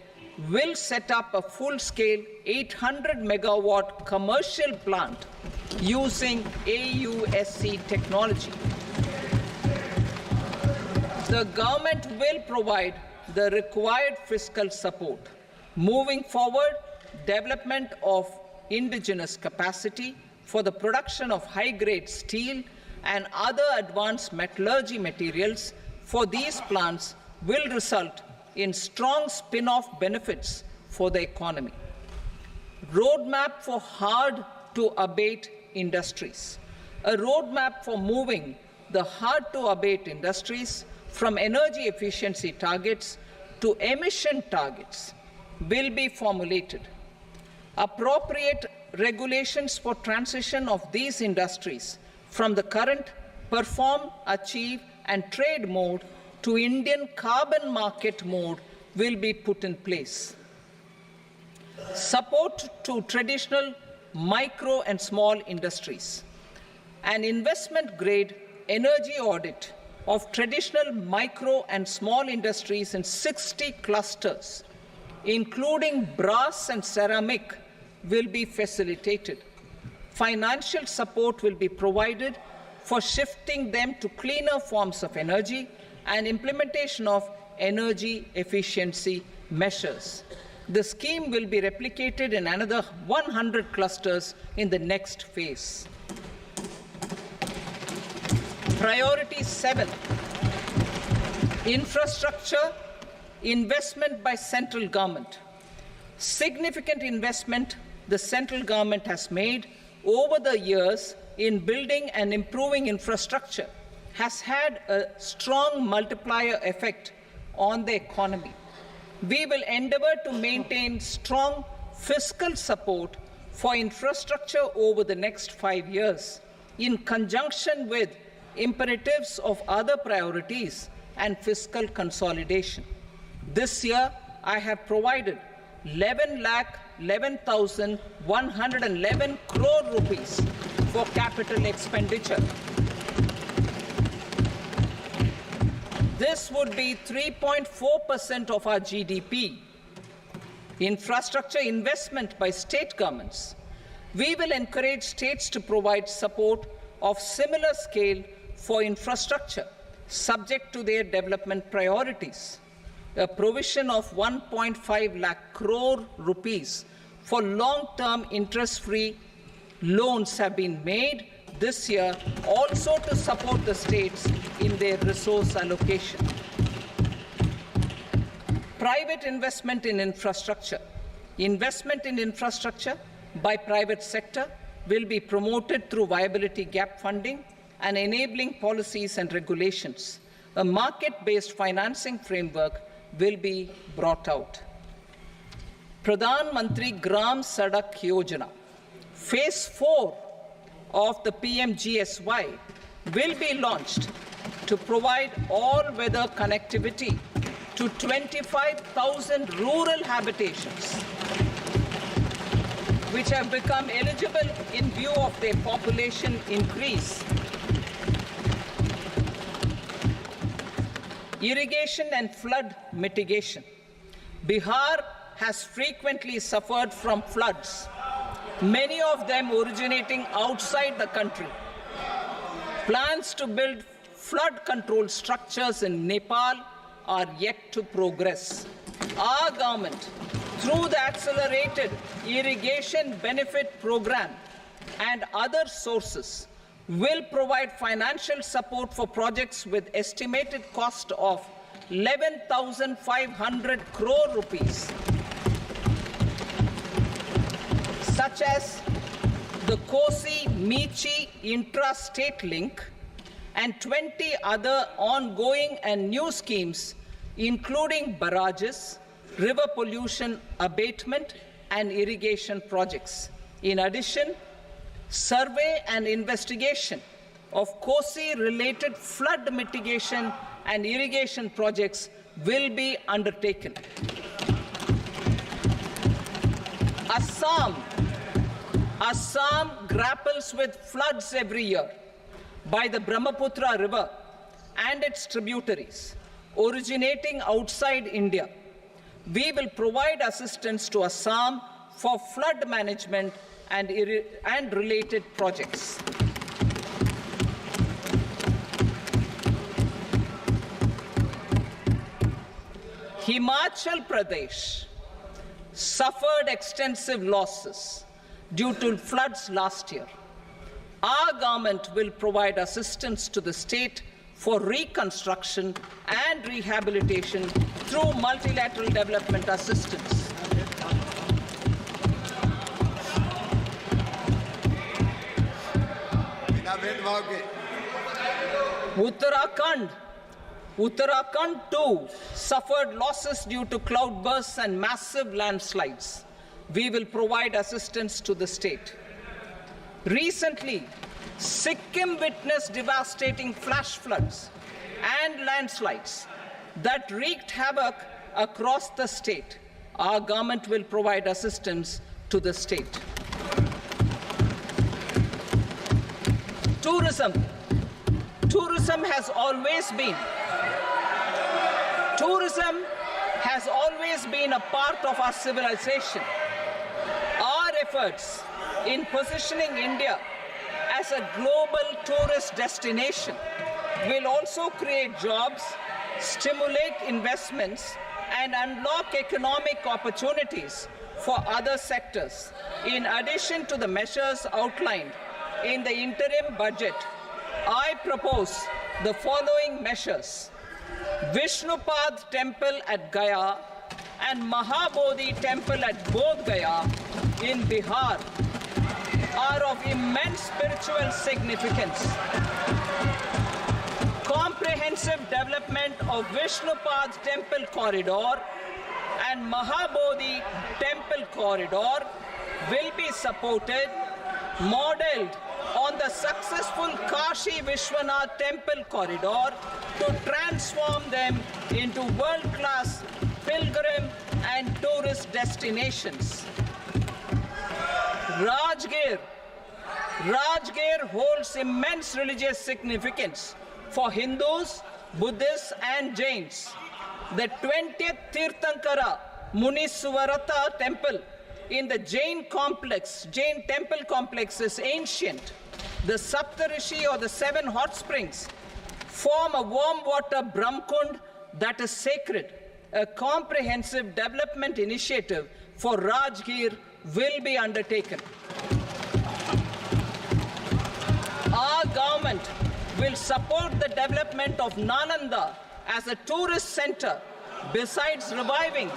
Speaker 3: will set up a full-scale 800 megawatt commercial plant using AUSC technology. The government will provide the required fiscal support. Moving forward, development of indigenous capacity for the production of high-grade steel and other advanced metallurgy materials for these plants will result in strong spin-off benefits for the economy. Roadmap for hard-to-abate industries. A roadmap for moving the hard-to-abate industries from energy efficiency targets to emission targets will be formulated. Appropriate regulations for transition of these industries from the current perform, achieve, and trade mode to Indian carbon market mode will be put in place. Support to traditional micro and small industries. An investment-grade energy audit of traditional micro and small industries in 60 clusters, including brass and ceramic, will be facilitated. Financial support will be provided for shifting them to cleaner forms of energy and implementation of energy efficiency measures. The scheme will be replicated in another 100 clusters in the next phase. Priority 7, infrastructure investment by central government. Significant investment the central government has made over the years in building and improving infrastructure has had a strong multiplier effect on the economy. We will endeavor to maintain strong fiscal support for infrastructure over the next 5 years in conjunction with imperatives of other priorities and fiscal consolidation. This year, I have provided 11,11,111 crore rupees for capital expenditure. This would be 3.4% of our GDP. Infrastructure investment by state governments. We will encourage states to provide support of similar scale for infrastructure, subject to their development priorities. A provision of 1.5 lakh crore rupees for long-term interest-free loans have been made this year also to support the states in their resource allocation. Private investment in infrastructure. Investment in infrastructure by private sector will be promoted through viability gap funding and enabling policies and regulations. A market-based financing framework will be brought out. Pradhan Mantri Gram Sadak Yojana. Phase 4 of the PMGSY will be launched to provide all-weather connectivity to 25,000 rural habitations, which have become eligible in view of their population increase. Irrigation and flood mitigation. Bihar has frequently suffered from floods, many of them originating outside the country. Plans to build flood control structures in Nepal are yet to progress. Our government, through the Accelerated Irrigation Benefit Program and other sources, will provide financial support for projects with estimated cost of 11,500 crore rupees, such as the Kosi-Michi intra-state link and 20 other ongoing and new schemes, including barrages, river pollution abatement, and irrigation projects. In addition, survey and investigation of Kosi-related flood mitigation and irrigation projects will be undertaken. Assam grapples with floods every year by the Brahmaputra River and its tributaries. originating outside India. We will provide assistance to Assam for flood management and related projects. Himachal Pradesh suffered extensive losses due to floods last year. Our government will provide assistance to the state for reconstruction and rehabilitation through multilateral development assistance. Uttarakhand too suffered losses due to cloudbursts and massive landslides. We will provide assistance to the state. Recently, Sikkim witnessed devastating flash floods and landslides that wreaked havoc across the state. Our government will provide assistance to the state. Tourism has always been a part of our civilization. Our efforts in positioning India as a global tourist destination will also create jobs, stimulate investments, and unlock economic opportunities for other sectors. In addition to the measures outlined in the interim budget, I propose the following measures. Vishnupad Temple at Gaya and Mahabodhi Temple at Bodh Gaya in Bihar are of immense spiritual significance. Comprehensive development of Vishnupad Temple Corridor and Mahabodhi Temple Corridor will be supported, modeled on the successful Kashi Vishwanath Temple Corridor to transform them into world-class pilgrim and tourist destinations. Rajgir holds immense religious significance for Hindus, Buddhists, and Jains. The 20th Tirthankara Muniswarata Temple in the Jain temple complex is ancient. The Saptarishi, or the 7 hot springs, form a warm water Brahmkund that is sacred. A comprehensive development initiative for Rajgir will be undertaken. Our government will support the development of Nalanda as a tourist center, besides reviving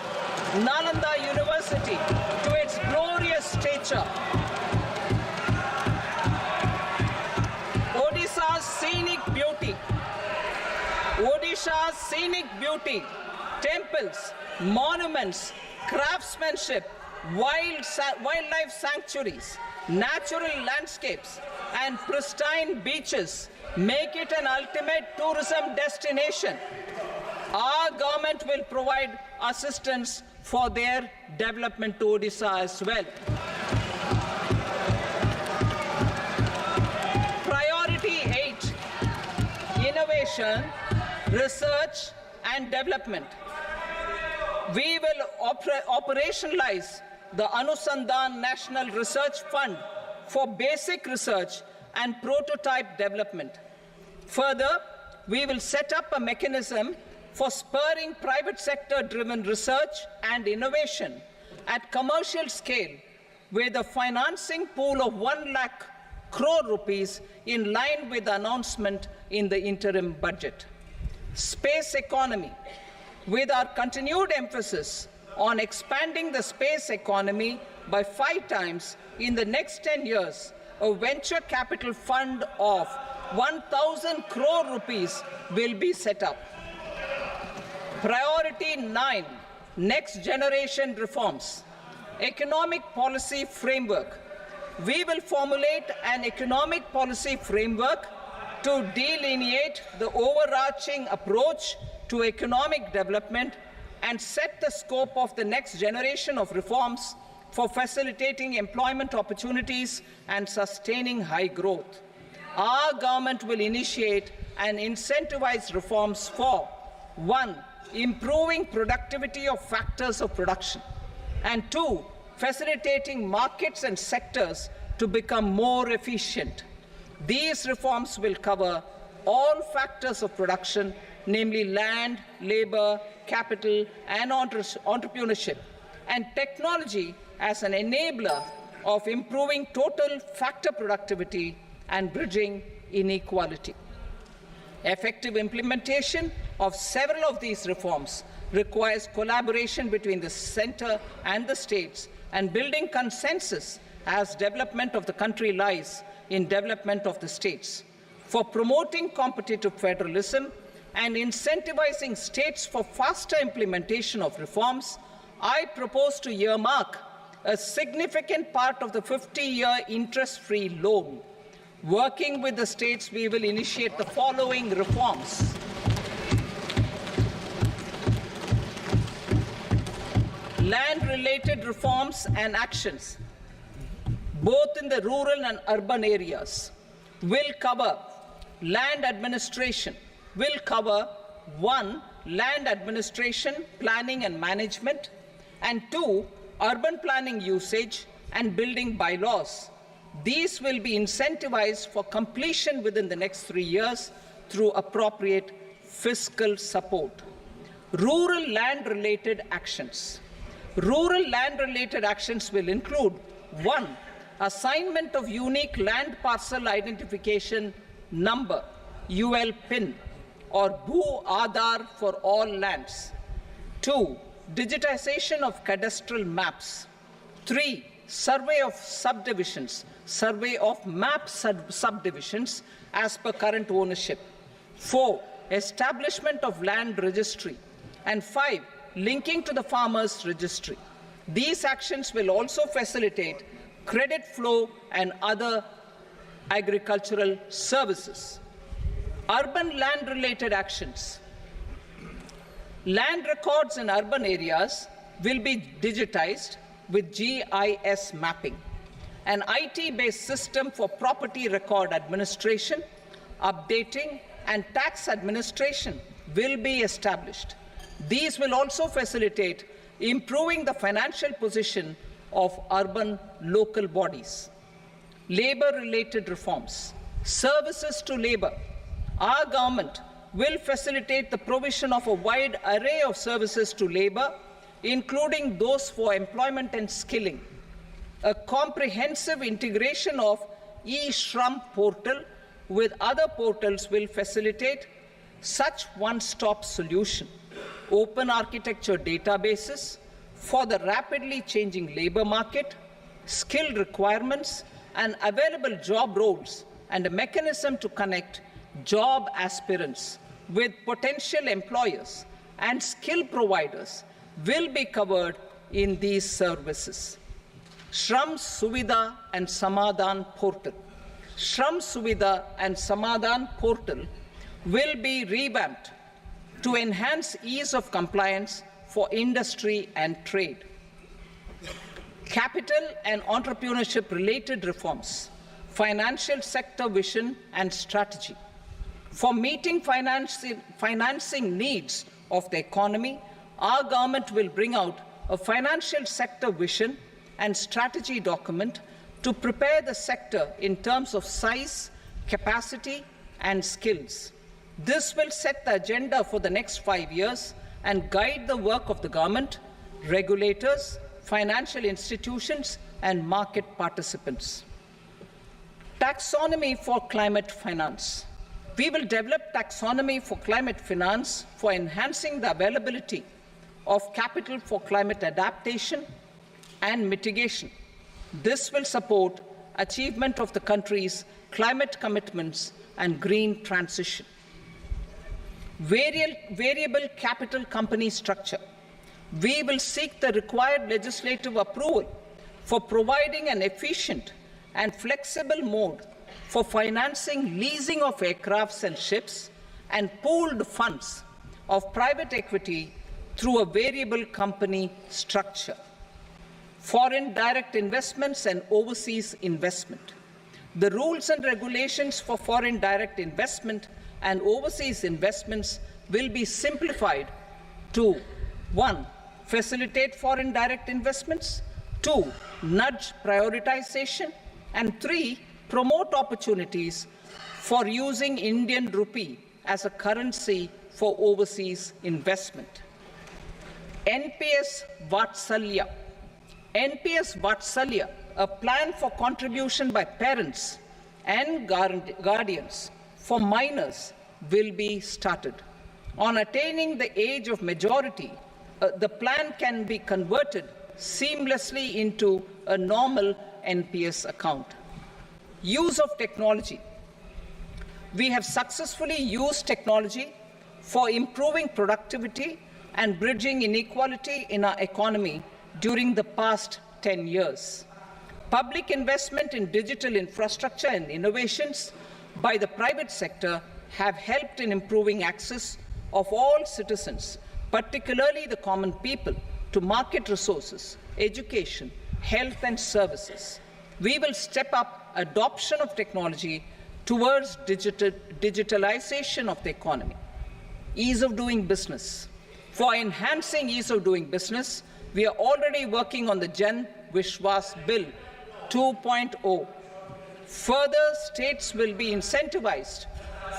Speaker 3: Nalanda University to its glorious stature. Odisha's scenic beauty, temples, monuments, craftsmanship, wildlife sanctuaries, natural landscapes, and pristine beaches make it an ultimate tourism destination. Our government will provide assistance for their development to Odisha as well. Priority 8, innovation, research and development. We will operationalize the Anusandhan National Research Fund for basic research and prototype development. Further, we will set up a mechanism for spurring private sector-driven research and innovation at commercial scale with a financing pool of 1 lakh crore rupees in line with the announcement in the interim budget. Space economy. With our continued emphasis on expanding the space economy by 5 times in the next 10 years, a venture capital fund of 1,000 crore rupees will be set up. Priority 9, next generation reforms. Economic policy framework. We will formulate an economic policy framework to delineate the overarching approach to economic development and set the scope of the next generation of reforms for facilitating employment opportunities and sustaining high growth. Our government will initiate and incentivize reforms for 1. Improving productivity of factors of production, and 2. Facilitating markets and sectors to become more efficient. These reforms will cover all factors of production, namely land, labor, capital, and entrepreneurship, and technology as an enabler of improving total factor productivity and bridging inequality. Effective implementation of several of these reforms requires collaboration between the center and the states, and building consensus as development of the country lies in development of the states. For promoting competitive federalism and incentivizing states for faster implementation of reforms, I propose to earmark a significant part of the 50-year interest-free loan. Working with the states, we will initiate the following reforms. Land-related reforms and actions, both in the rural and urban areas, will cover land administration, will cover 1. Land administration, planning and management, and 2. Urban planning usage and building bylaws. These will be incentivized for completion within the next 3 years through appropriate fiscal support. Rural land-related actions. Rural land-related actions will include 1. Assignment of unique land parcel identification number, UL PIN, or Bhu Aadhaar for all lands. 2. Digitization of cadastral maps. 3. Survey of subdivisions, survey of map subdivisions as per current ownership. 4. Establishment of land registry. And 5. Linking to the farmers registry. These actions will also facilitate credit flow and other agricultural services. Urban land-related actions. Land records in urban areas will be digitized with GIS mapping. An IT-based system for property record administration, updating, and tax administration will be established. These will also facilitate improving the financial position of urban local bodies. Labor-related reforms. Services to labor. Our government will facilitate the provision of a wide array of services to labor, including those for employment and skilling. A comprehensive integration of e-Shram portal with other portals will facilitate such one-stop solution. Open architecture databases for the rapidly changing labor market, skill requirements, and available job roles, and a mechanism to connect job aspirants with potential employers and skill providers will be covered in these services. Shram Suvidha and Samadhan portal. Shram Suvidha and Samadhan portal will be revamped to enhance ease of compliance for industry and trade. Capital and entrepreneurship related reforms, financial sector vision and strategy. For meeting financing needs of the economy, our government will bring out a financial sector vision and strategy document to prepare the sector in terms of size, capacity, and skills. This will set the agenda for the next 5 years and guide the work of the government, regulators, financial institutions, and market participants. Taxonomy for climate finance. We will develop taxonomy for climate finance for enhancing the availability of capital for climate adaptation and mitigation. This will support achievement of the country's climate commitments and green transition. Variable capital company structure. We will seek the required legislative approval for providing an efficient and flexible mode for financing leasing of aircrafts and ships and pooled funds of private equity through a variable company structure. Foreign direct investments and overseas investment. The rules and regulations for foreign direct investment and overseas investments will be simplified to 1. Facilitate foreign direct investments, 2. Nudge prioritization, and 3. Promote opportunities for using Indian rupee as a currency for overseas investment. NPS Vatsalya. NPS Vatsalya, a plan for contribution by parents and guardians for minors, will be started. On attaining the age of majority, the plan can be converted seamlessly into a normal NPS account. Use of technology. We have successfully used technology for improving productivity and bridging inequality in our economy during the past 10 years. Public investment in digital infrastructure and innovations by the private sector have helped in improving access of all citizens, particularly the common people, to market resources, education, health and services. We will step up adoption of technology towards digitalization of the economy. Ease of doing business. For enhancing ease of doing business, we are already working on the Jan Vishwas Bill 2.0. Further, states will be incentivized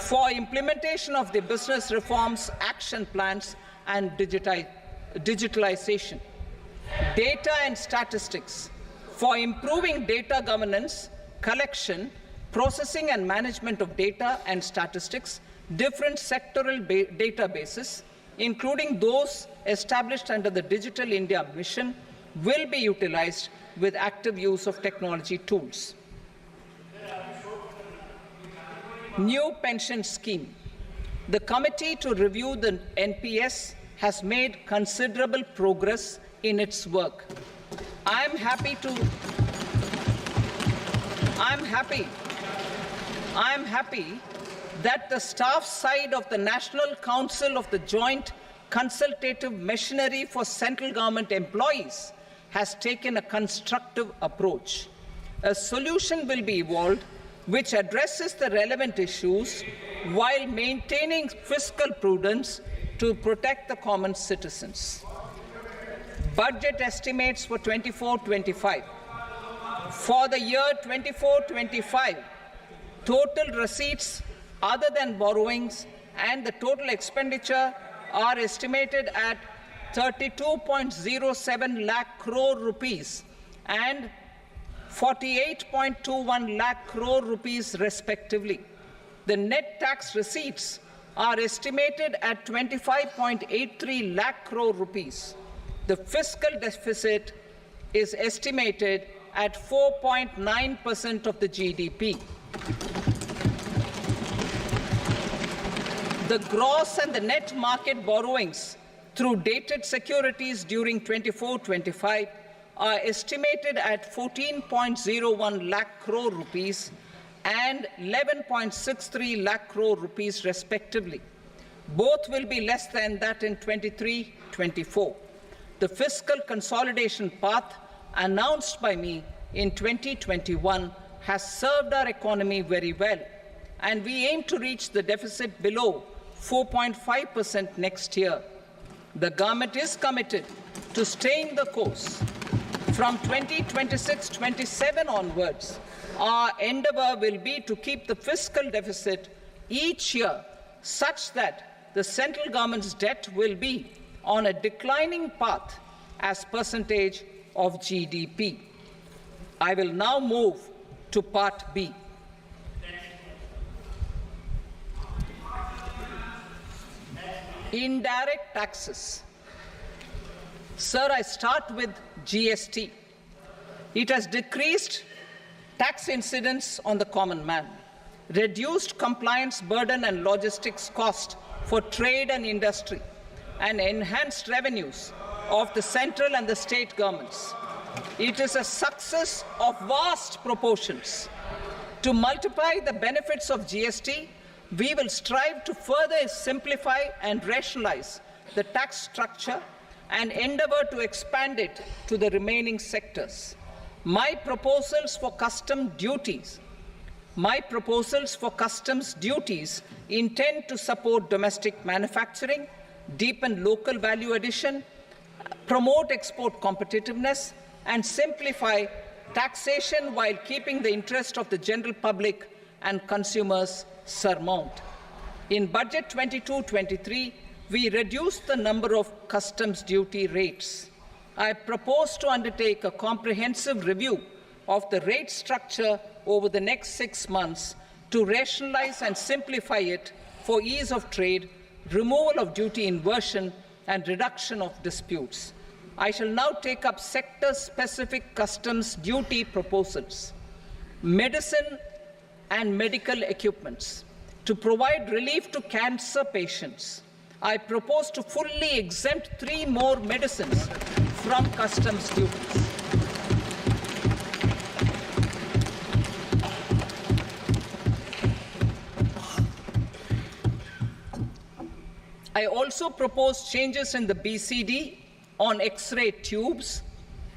Speaker 3: for implementation of the business reforms, action plans, and digitalization. Data and statistics. For improving data governance, collection, processing and management of data and statistics, different sectoral databases, including those established under the Digital India Mission, will be utilized with active use of technology tools. New pension scheme. The committee to review the NPS has made considerable progress in its work. I am happy that the staff side of the National Council of the Joint Consultative Machinery for Central Government Employees has taken a constructive approach. A solution will be evolved which addresses the relevant issues while maintaining fiscal prudence to protect the common citizens. Budget estimates for 24-25. For the year 24-25, total receipts other than borrowings and the total expenditure are estimated at 32.07 lakh crore rupees and 48.21 lakh crore rupees respectively. The net tax receipts are estimated at 25.83 lakh crore rupees. The fiscal deficit is estimated at 4.9% of the GDP. The gross and the net market borrowings through dated securities during 24-25 are estimated at 14.01 lakh crore rupees and 11.63 lakh crore rupees respectively. Both will be less than that in 23-24. The fiscal consolidation path announced by me in 2021 has served our economy very well, and we aim to reach the deficit below 4.5% next year. The government is committed to staying the course. From 2026-27 onwards, our endeavour will be to keep the fiscal deficit each year such that the central government's debt will be on a declining path as percentage of GDP. I will now move to Part B. Indirect taxes. Sir, I start with GST. It has decreased tax incidence on the common man, reduced compliance burden and logistics cost for trade and industry, and enhanced revenues of the central and the state governments. It is a success of vast proportions. To multiply the benefits of GST, we will strive to further simplify and rationalize the tax structure and endeavour to expand it to the remaining sectors. My proposals for custom duties My proposals for customs duties intend to support domestic manufacturing, deepen local value addition, promote export competitiveness, and simplify taxation while keeping the interest of the general public and consumers surmount. In Budget 22-23, we reduced the number of customs duty rates. I propose to undertake a comprehensive review of the rate structure over the next 6 months to rationalize and simplify it for ease of trade, removal of duty inversion, and reduction of disputes. I shall now take up sector-specific customs duty proposals. Medicine and medical equipments. To provide relief to cancer patients, I propose to fully exempt 3 more medicines from customs duties. I also propose changes in the BCD on X-ray tubes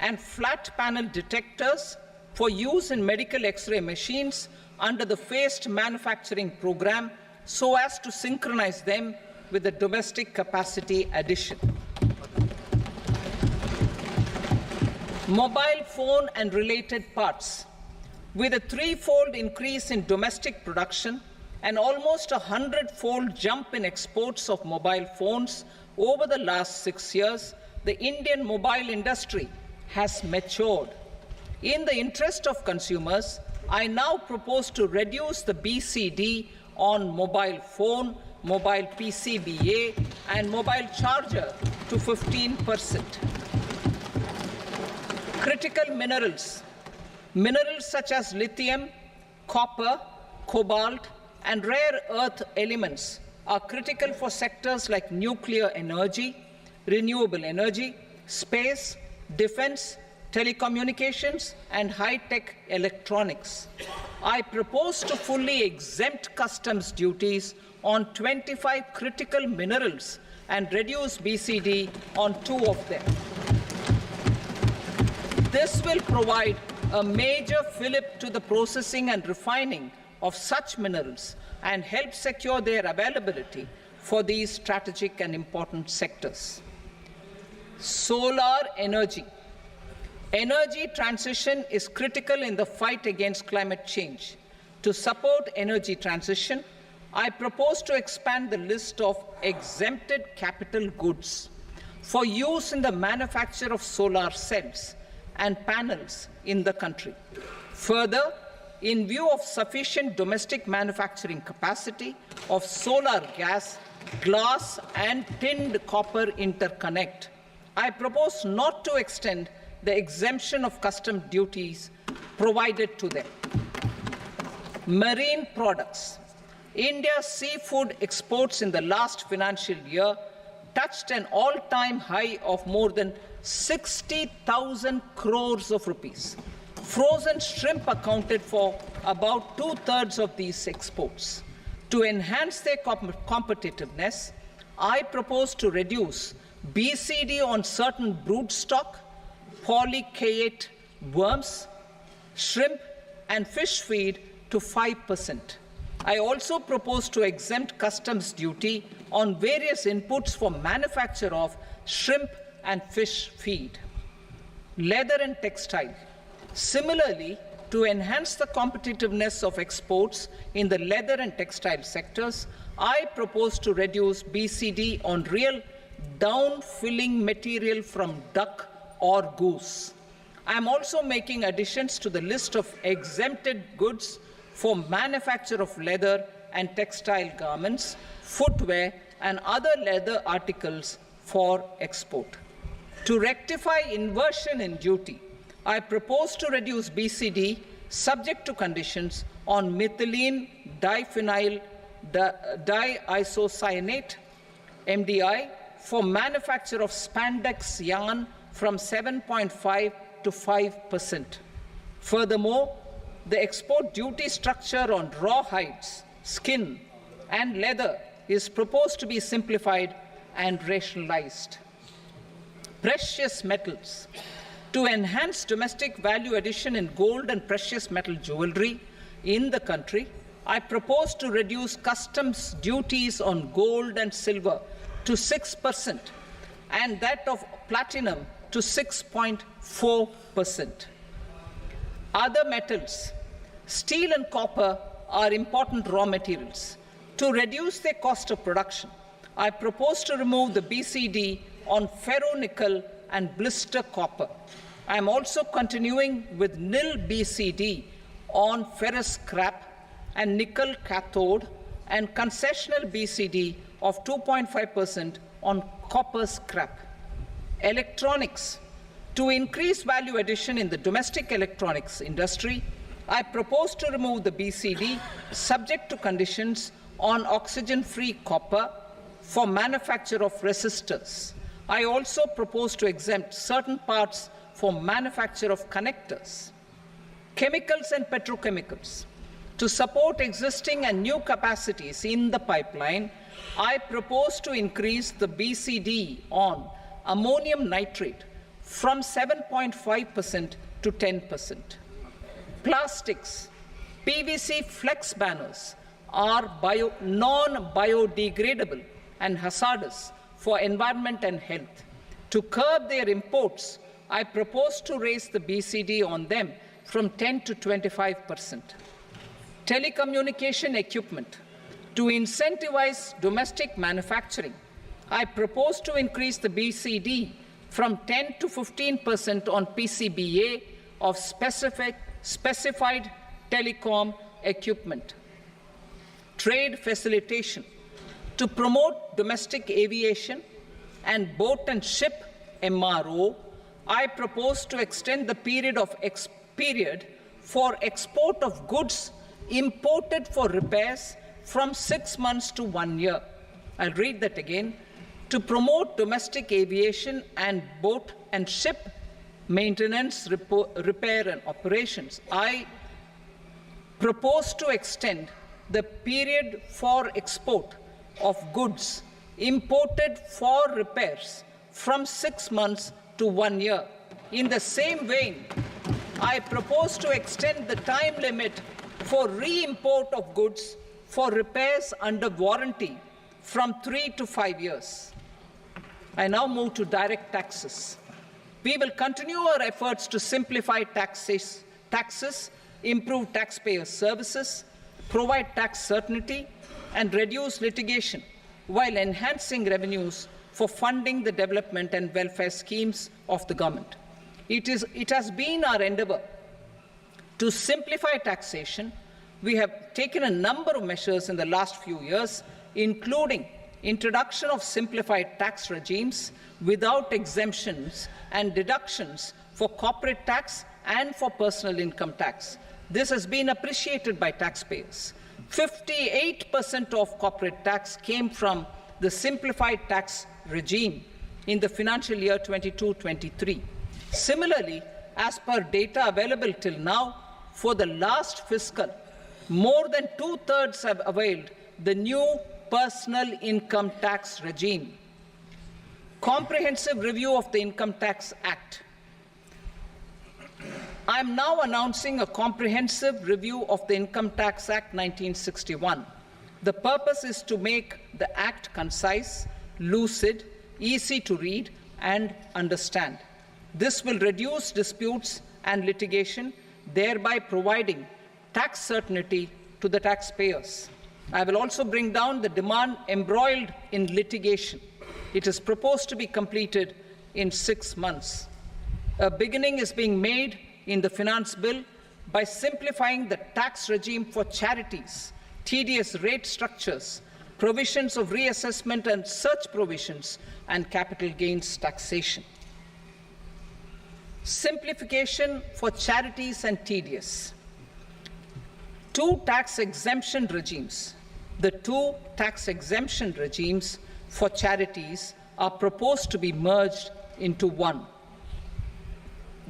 Speaker 3: and flat panel detectors for use in medical X-ray machines under the phased manufacturing program so as to synchronize them with the domestic capacity addition. Mobile phone and related parts. With a 3-fold increase in domestic production and almost a 100-fold jump in exports of mobile phones over the last 6 years, the Indian mobile industry has matured. In the interest of consumers, I now propose to reduce the BCD on mobile phone, mobile PCBA, and mobile charger to 15%. Critical minerals. Minerals such as lithium, copper, cobalt, and rare earth elements are critical for sectors like nuclear energy, renewable energy, space, defense, telecommunications, and high-tech electronics. I propose to fully exempt customs duties on 25 critical minerals and reduce BCD on 2 of them. This will provide a major fillip to the processing and refining of such minerals and help secure their availability for these strategic and important sectors. Solar energy. Energy transition is critical in the fight against climate change. To support energy transition, I propose to expand the list of exempted capital goods for use in the manufacture of solar cells and panels in the country. Further, in view of sufficient domestic manufacturing capacity of solar gas, glass, and tinned copper interconnect, I propose not to extend the exemption of custom duties provided to them. Marine products. India's seafood exports in the last financial year touched an all-time high of more than 60,000 crores of rupees. Frozen shrimp accounted for about 2/3 of these exports. To enhance their competitiveness, I propose to reduce BCD on certain broodstock, polychaete worms, shrimp, and fish feed to 5%. I also propose to exempt customs duty on various inputs for manufacture of shrimp and fish feed. Leather and textile. Similarly, to enhance the competitiveness of exports in the leather and textile sectors, I propose to reduce BCD on real down-filling material from duck or goose. I am also making additions to the list of exempted goods for manufacture of leather and textile garments, footwear, and other leather articles for export. To rectify inversion in duty, I propose to reduce BCD subject to conditions on methylene diphenyl diisocyanate, MDI, for manufacture of spandex yarn from 7.5 to 5%. Furthermore, the export duty structure on raw hides, skin, and leather is proposed to be simplified and rationalized. Precious metals. To enhance domestic value addition in gold and precious metal jewelry, in the country, I propose to reduce customs duties on gold and silver to 6% and that of platinum to 6.4%. Other metals, steel and copper, are important raw materials. To reduce their cost of production, I propose to remove the BCD on ferronickel and blister copper. I am also continuing with nil BCD on ferrous scrap and nickel cathode and concessional BCD of 2.5% on copper scrap. Electronics. To increase value addition in the domestic electronics industry, I propose to remove the BCD subject to conditions on oxygen-free copper for manufacture of resistors. I also propose to exempt certain parts for manufacture of connectors. Chemicals and petrochemicals. To support existing and new capacities in the pipeline, I propose to increase the BCD on ammonium nitrate from 7.5% to 10%. Plastics. PVC flex banners are non-biodegradable and hazardous for environment and health. To curb their imports, I propose to raise the BCD on them from 10 to 25%. Telecommunication equipment. To incentivize domestic manufacturing, I propose to increase the BCD from 10 to 15% on PCBA of specified telecom equipment. Trade facilitation. To promote domestic aviation and boat and ship MRO, I propose to extend the period for export of goods imported for repairs from 6 months to 1 year. I'll read that again. To promote domestic aviation and boat and ship maintenance, repair and operations, I propose to extend the period for export of goods imported for repairs from 6 months to 1 year. In the same vein, I propose to extend the time limit for re-import of goods for repairs under warranty from 3 to 5 years. I now move to direct taxes. We will continue our efforts to simplify taxes, improve taxpayer services, provide tax certainty, and reduce litigation while enhancing revenues for funding the development and welfare schemes of the government. It has been our endeavor to simplify taxation. We have taken a number of measures in the last few years, including introduction of simplified tax regimes without exemptions and deductions for corporate tax and for personal income tax. This has been appreciated by taxpayers. 58% of corporate tax came from the simplified tax regime in the financial year 22-23. Similarly, as per data available till now, for the last fiscal, more than 2/3 have availed the new personal income tax regime. Comprehensive review of the Income Tax Act. I am now announcing a comprehensive review of the Income Tax Act 1961. The purpose is to make the Act concise, lucid, easy to read and understand. This will reduce disputes and litigation, thereby providing tax certainty to the taxpayers. I will also bring down the demand embroiled in litigation. It is proposed to be completed in 6 months. A beginning is being made in the Finance Bill by simplifying the tax regime for charities, tedious rate structures, provisions of reassessment and such provisions, and capital gains taxation. Simplification for charities and tedious. Two tax exemption regimes. The two tax exemption regimes for charities are proposed to be merged into one.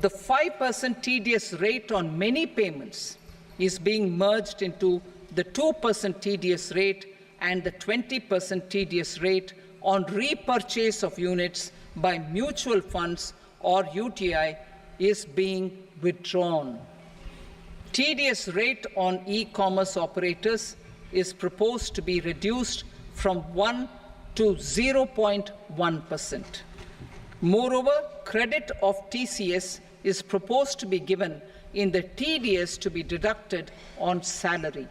Speaker 3: The 5% tedious rate on many payments is being merged into the 2% tedious rate, and the 20% tedious rate on repurchase of units by mutual funds or UTI is being withdrawn. TDS rate on e-commerce operators is proposed to be reduced from 1 to 0.1%. Moreover, credit of TCS is proposed to be given in the TDS to be deducted on salary.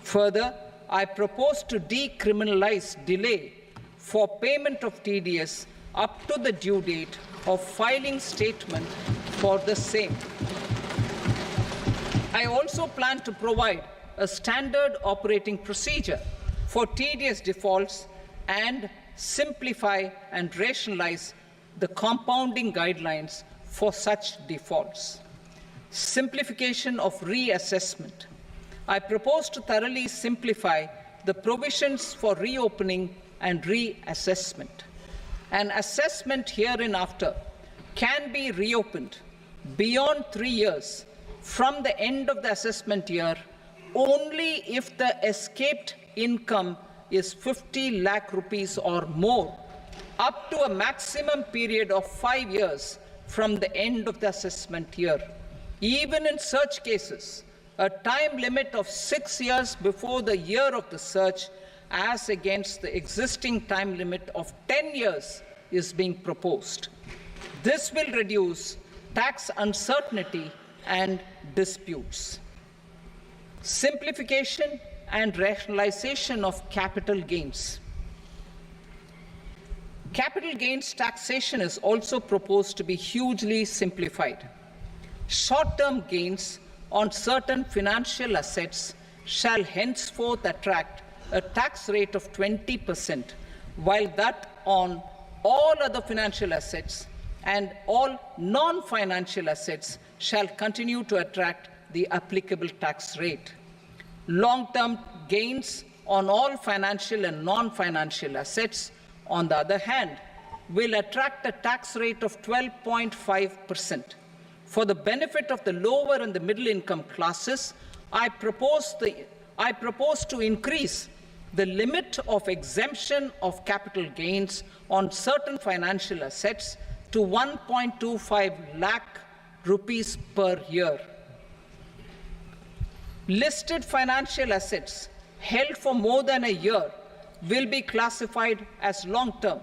Speaker 3: Further, I propose to decriminalize delay for payment of TDS up to the due date of filing statement for the same. I also plan to provide a standard operating procedure for TDS defaults and simplify and rationalize the compounding guidelines for such defaults. Simplification of reassessment. I propose to thoroughly simplify the provisions for reopening and reassessment. An assessment hereinafter can be reopened beyond 3 years from the end of the assessment year only if the escaped income is 50 lakh rupees or more, up to a maximum period of 5 years from the end of the assessment year. Even in such cases, a time limit of 6 years before the year of the search, as against the existing time limit of 10 years, is being proposed. This will reduce tax uncertainty and disputes. Simplification and rationalization of capital gains. Capital gains taxation is also proposed to be hugely simplified. Short-term gains on certain financial assets shall henceforth attract a tax rate of 20%, while that on all other financial assets and all non-financial assets shall continue to attract the applicable tax rate. Long-term gains on all financial and non-financial assets, on the other hand, will attract a tax rate of 12.5%. For the benefit of the lower and the middle income classes, I propose to increase the limit of exemption of capital gains on certain financial assets to 1.25 lakh rupees per year. Listed financial assets held for more than a year will be classified as long-term,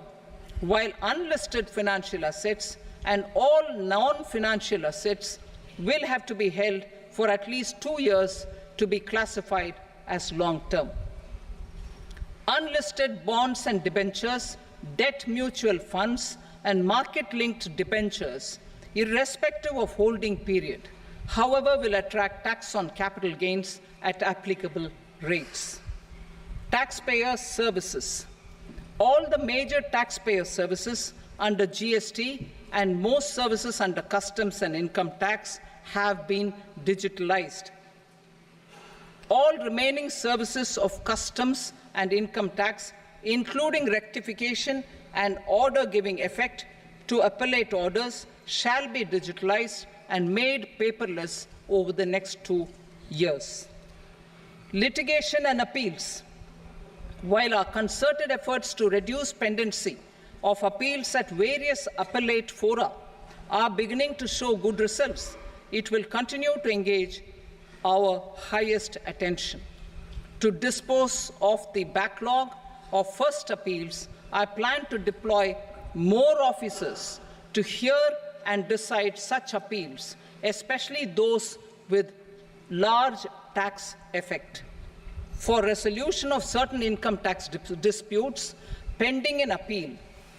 Speaker 3: while unlisted financial assets and all non-financial assets will have to be held for at least 2 years to be classified as long-term. Unlisted bonds and debentures, debt mutual funds, and market-linked debentures, irrespective of holding period, however, will attract tax on capital gains at applicable rates. Taxpayer services. All the major taxpayer services under GST and most services under customs and income tax have been digitalized. All remaining services of customs and income tax, including rectification and order giving effect to appellate orders, shall be digitalized and made paperless over the next 2 years. Litigation and appeals. While our concerted efforts to reduce pendency of appeals at various appellate fora are beginning to show good results, it will continue to engage our highest attention. To dispose of the backlog of first appeals, I plan to deploy more officers to hear and decide such appeals, especially those with large tax effect. For resolution of certain income tax disputes pending in appeal,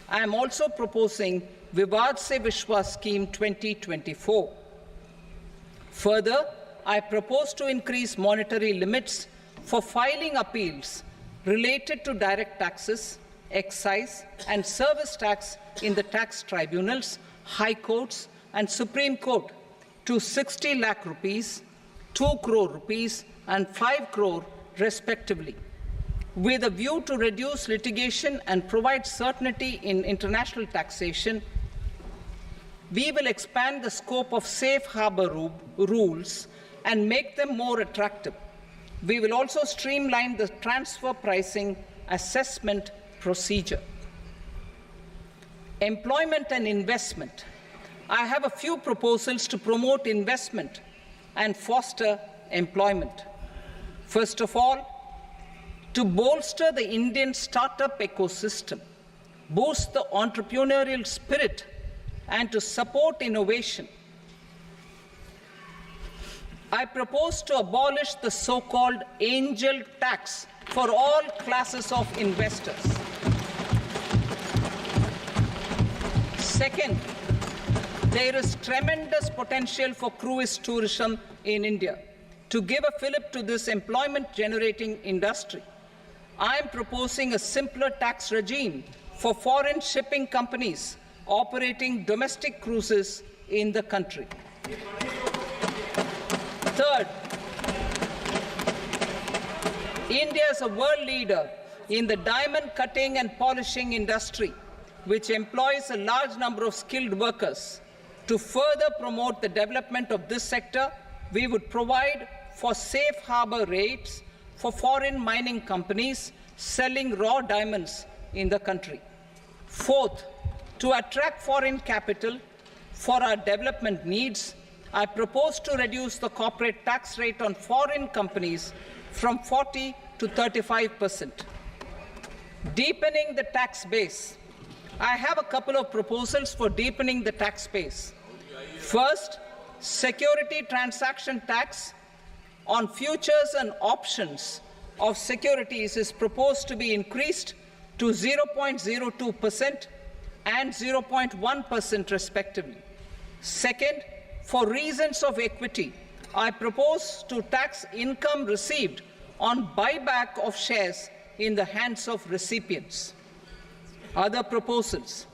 Speaker 3: I am also proposing Vivad Se Vishwas Scheme 2024. Further, I propose to increase monetary limits for filing appeals related to direct taxes, excise, and service tax in the tax tribunals, high courts, and Supreme Court to 60 lakh rupees, 2 crore rupees, and 5 crore respectively. With a view to reduce litigation and provide certainty in international taxation, we will expand the scope of safe harbor rules and make them more attractive. We will also streamline the transfer pricing assessment procedure. Employment and investment. I have a few proposals to promote investment and foster employment. First of all, to bolster the Indian startup ecosystem, boost the entrepreneurial spirit, and to support innovation, I propose to abolish the so-called angel tax for all classes of investors. Second, there is tremendous potential for cruise tourism in India. To give a fillip to this employment-generating industry, I am proposing a simpler tax regime for foreign shipping companies operating domestic cruises in the country. Third, India is a world leader in the diamond cutting and polishing industry, which employs a large number of skilled workers. To further promote the development of this sector, we would provide for safe harbor rates for foreign mining companies selling raw diamonds in the country. Fourth, to attract foreign capital for our development needs, I propose to reduce the corporate tax rate on foreign companies from 40 to 35%. Deepening the tax base. I have a couple of proposals for deepening the tax base. First, security transaction tax on futures and options of securities is proposed to be increased to 0.02% and 0.1% respectively. Second, for reasons of equity, I propose to tax income received on buyback of shares in the hands of recipients. Other proposals: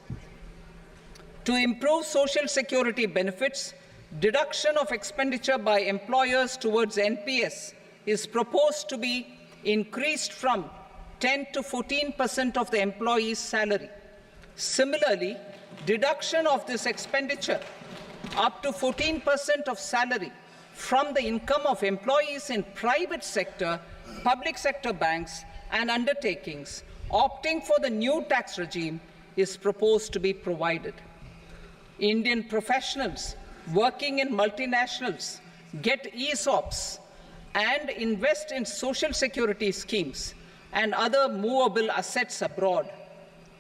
Speaker 3: to improve social security benefits, deduction of expenditure by employers towards NPS is proposed to be increased from 10 to 14% of the employee's salary. Similarly, deduction of this expenditure up to 14% of salary from the income of employees in private sector, public sector banks and undertakings opting for the new tax regime is proposed to be provided. Indian professionals working in multinationals get ESOPs and invest in social security schemes and other movable assets abroad.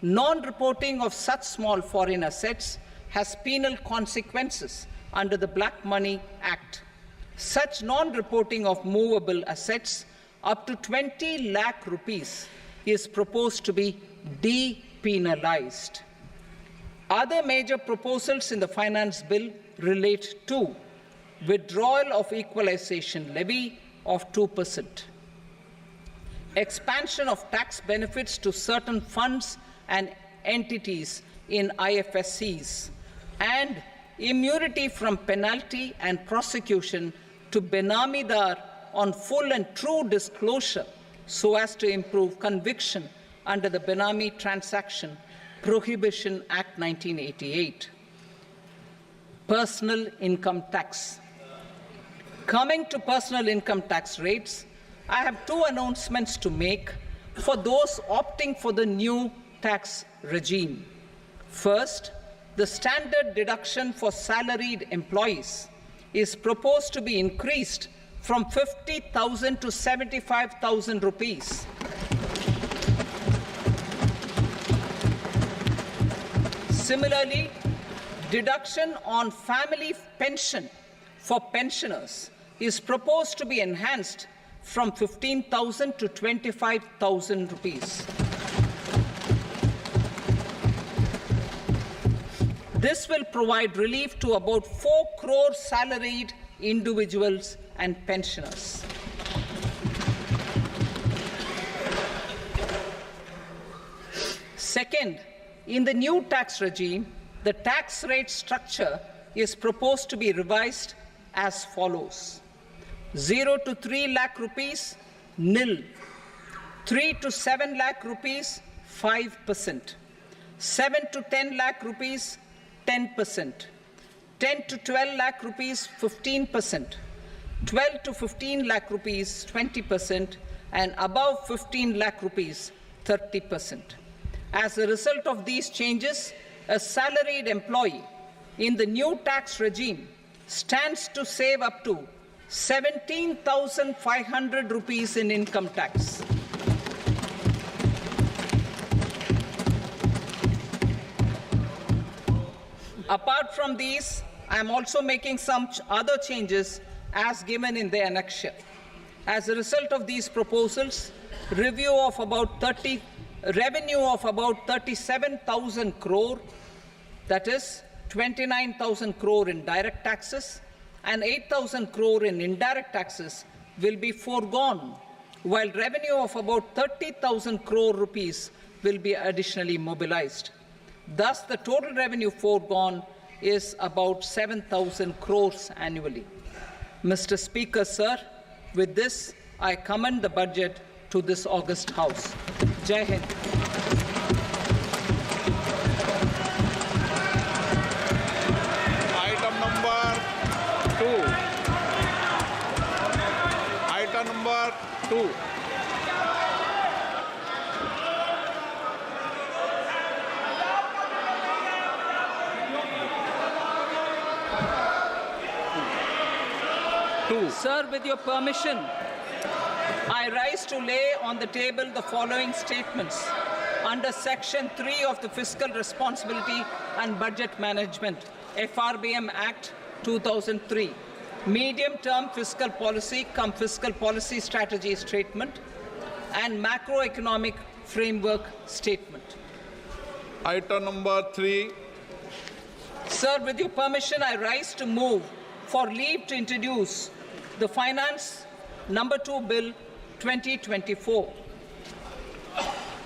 Speaker 3: Non-reporting of such small foreign assets has penal consequences under the Black Money Act. Such non-reporting of movable assets up to 20 lakh rupees is proposed to be depenalized. Other major proposals in the finance bill relate to withdrawal of equalization levy of 2%, expansion of tax benefits to certain funds and entities in IFSCs, and immunity from penalty and prosecution to Benamidar on full and true disclosure so as to improve conviction under the Benami Transaction Prohibition Act 1988. Personal income tax. Coming to personal income tax rates, I have two announcements to make for those opting for the new tax regime. First, the standard deduction for salaried employees is proposed to be increased from 50,000 to 75,000 rupees. Similarly, deduction on family pension for pensioners is proposed to be enhanced from 15,000 to 25,000 rupees. This will provide relief to about 4 crore salaried individuals and pensioners. Second, in the new tax regime, the tax rate structure is proposed to be revised as follows: 0 to 3 lakh rupees, nil; 3 to 7 lakh rupees, 5%; 7 to 10 lakh rupees, 10%; 10 to 12 lakh rupees, 15%; 12 to 15 lakh rupees, 20%; and above 15 lakh rupees, 30%. As a result of these changes, a salaried employee in the new tax regime stands to save up to 17,500 rupees in income tax. Apart from these, I am also making some other changes as given in the annexure. As a result of these proposals, revenue of about 37,000 crore, that is 29,000 crore in direct taxes and 8,000 crore in indirect taxes will be foregone, while revenue of about 30,000 crore rupees will be additionally mobilized. Thus, the total revenue foregone is about 7,000 crores annually. Mr. Speaker, sir, with this, I commend the budget to this august House. Jai Hind.
Speaker 2: Item number 2. Item number 2.
Speaker 3: Sir, with your permission, I rise to lay on the table the following statements under Section 3 of the Fiscal Responsibility and Budget Management, FRBM Act 2003, Medium-Term Fiscal Policy cum Fiscal Policy Strategy Statement and Macroeconomic Framework Statement.
Speaker 2: Item number 3.
Speaker 3: Sir, with your permission, I rise to move for leave to introduce the Finance Number 2 Bill 2024.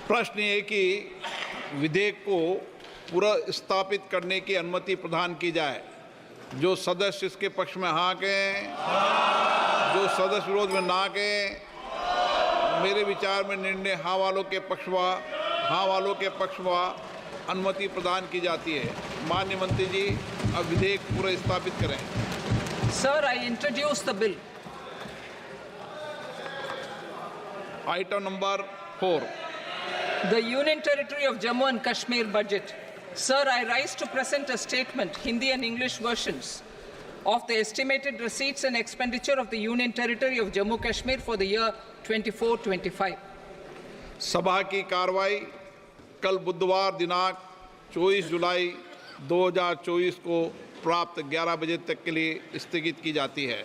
Speaker 2: प्रश्न ये कि विधेयक को पुनर्स्थापित करने की अनुमति प्रदान की जाए। जो सदस्य इसके पक्ष में हाँ कहें, जो सदस्य विरोध में ना कहें। मेरे विचार में निर्णय हाँ वालों के पक्ष में अनुमति प्रदान की जाती है। माननीय मंत्री जी, अब विधेयक पुनर्स्थापित करें।
Speaker 3: Sir, I introduce the bill.
Speaker 2: Item number 4.
Speaker 3: The Union Territory of Jammu and Kashmir budget. Sir, I rise to present a statement, Hindi and English versions, of the estimated receipts and expenditure of the Union Territory of Jammu and Kashmir for the year 24-25.
Speaker 2: सभा की कार्रवाई कल बुधवार दिनांक 24 जुलाई 2024 को प्राप्त 11 बजे तक के लिए स्थगित की जाती है।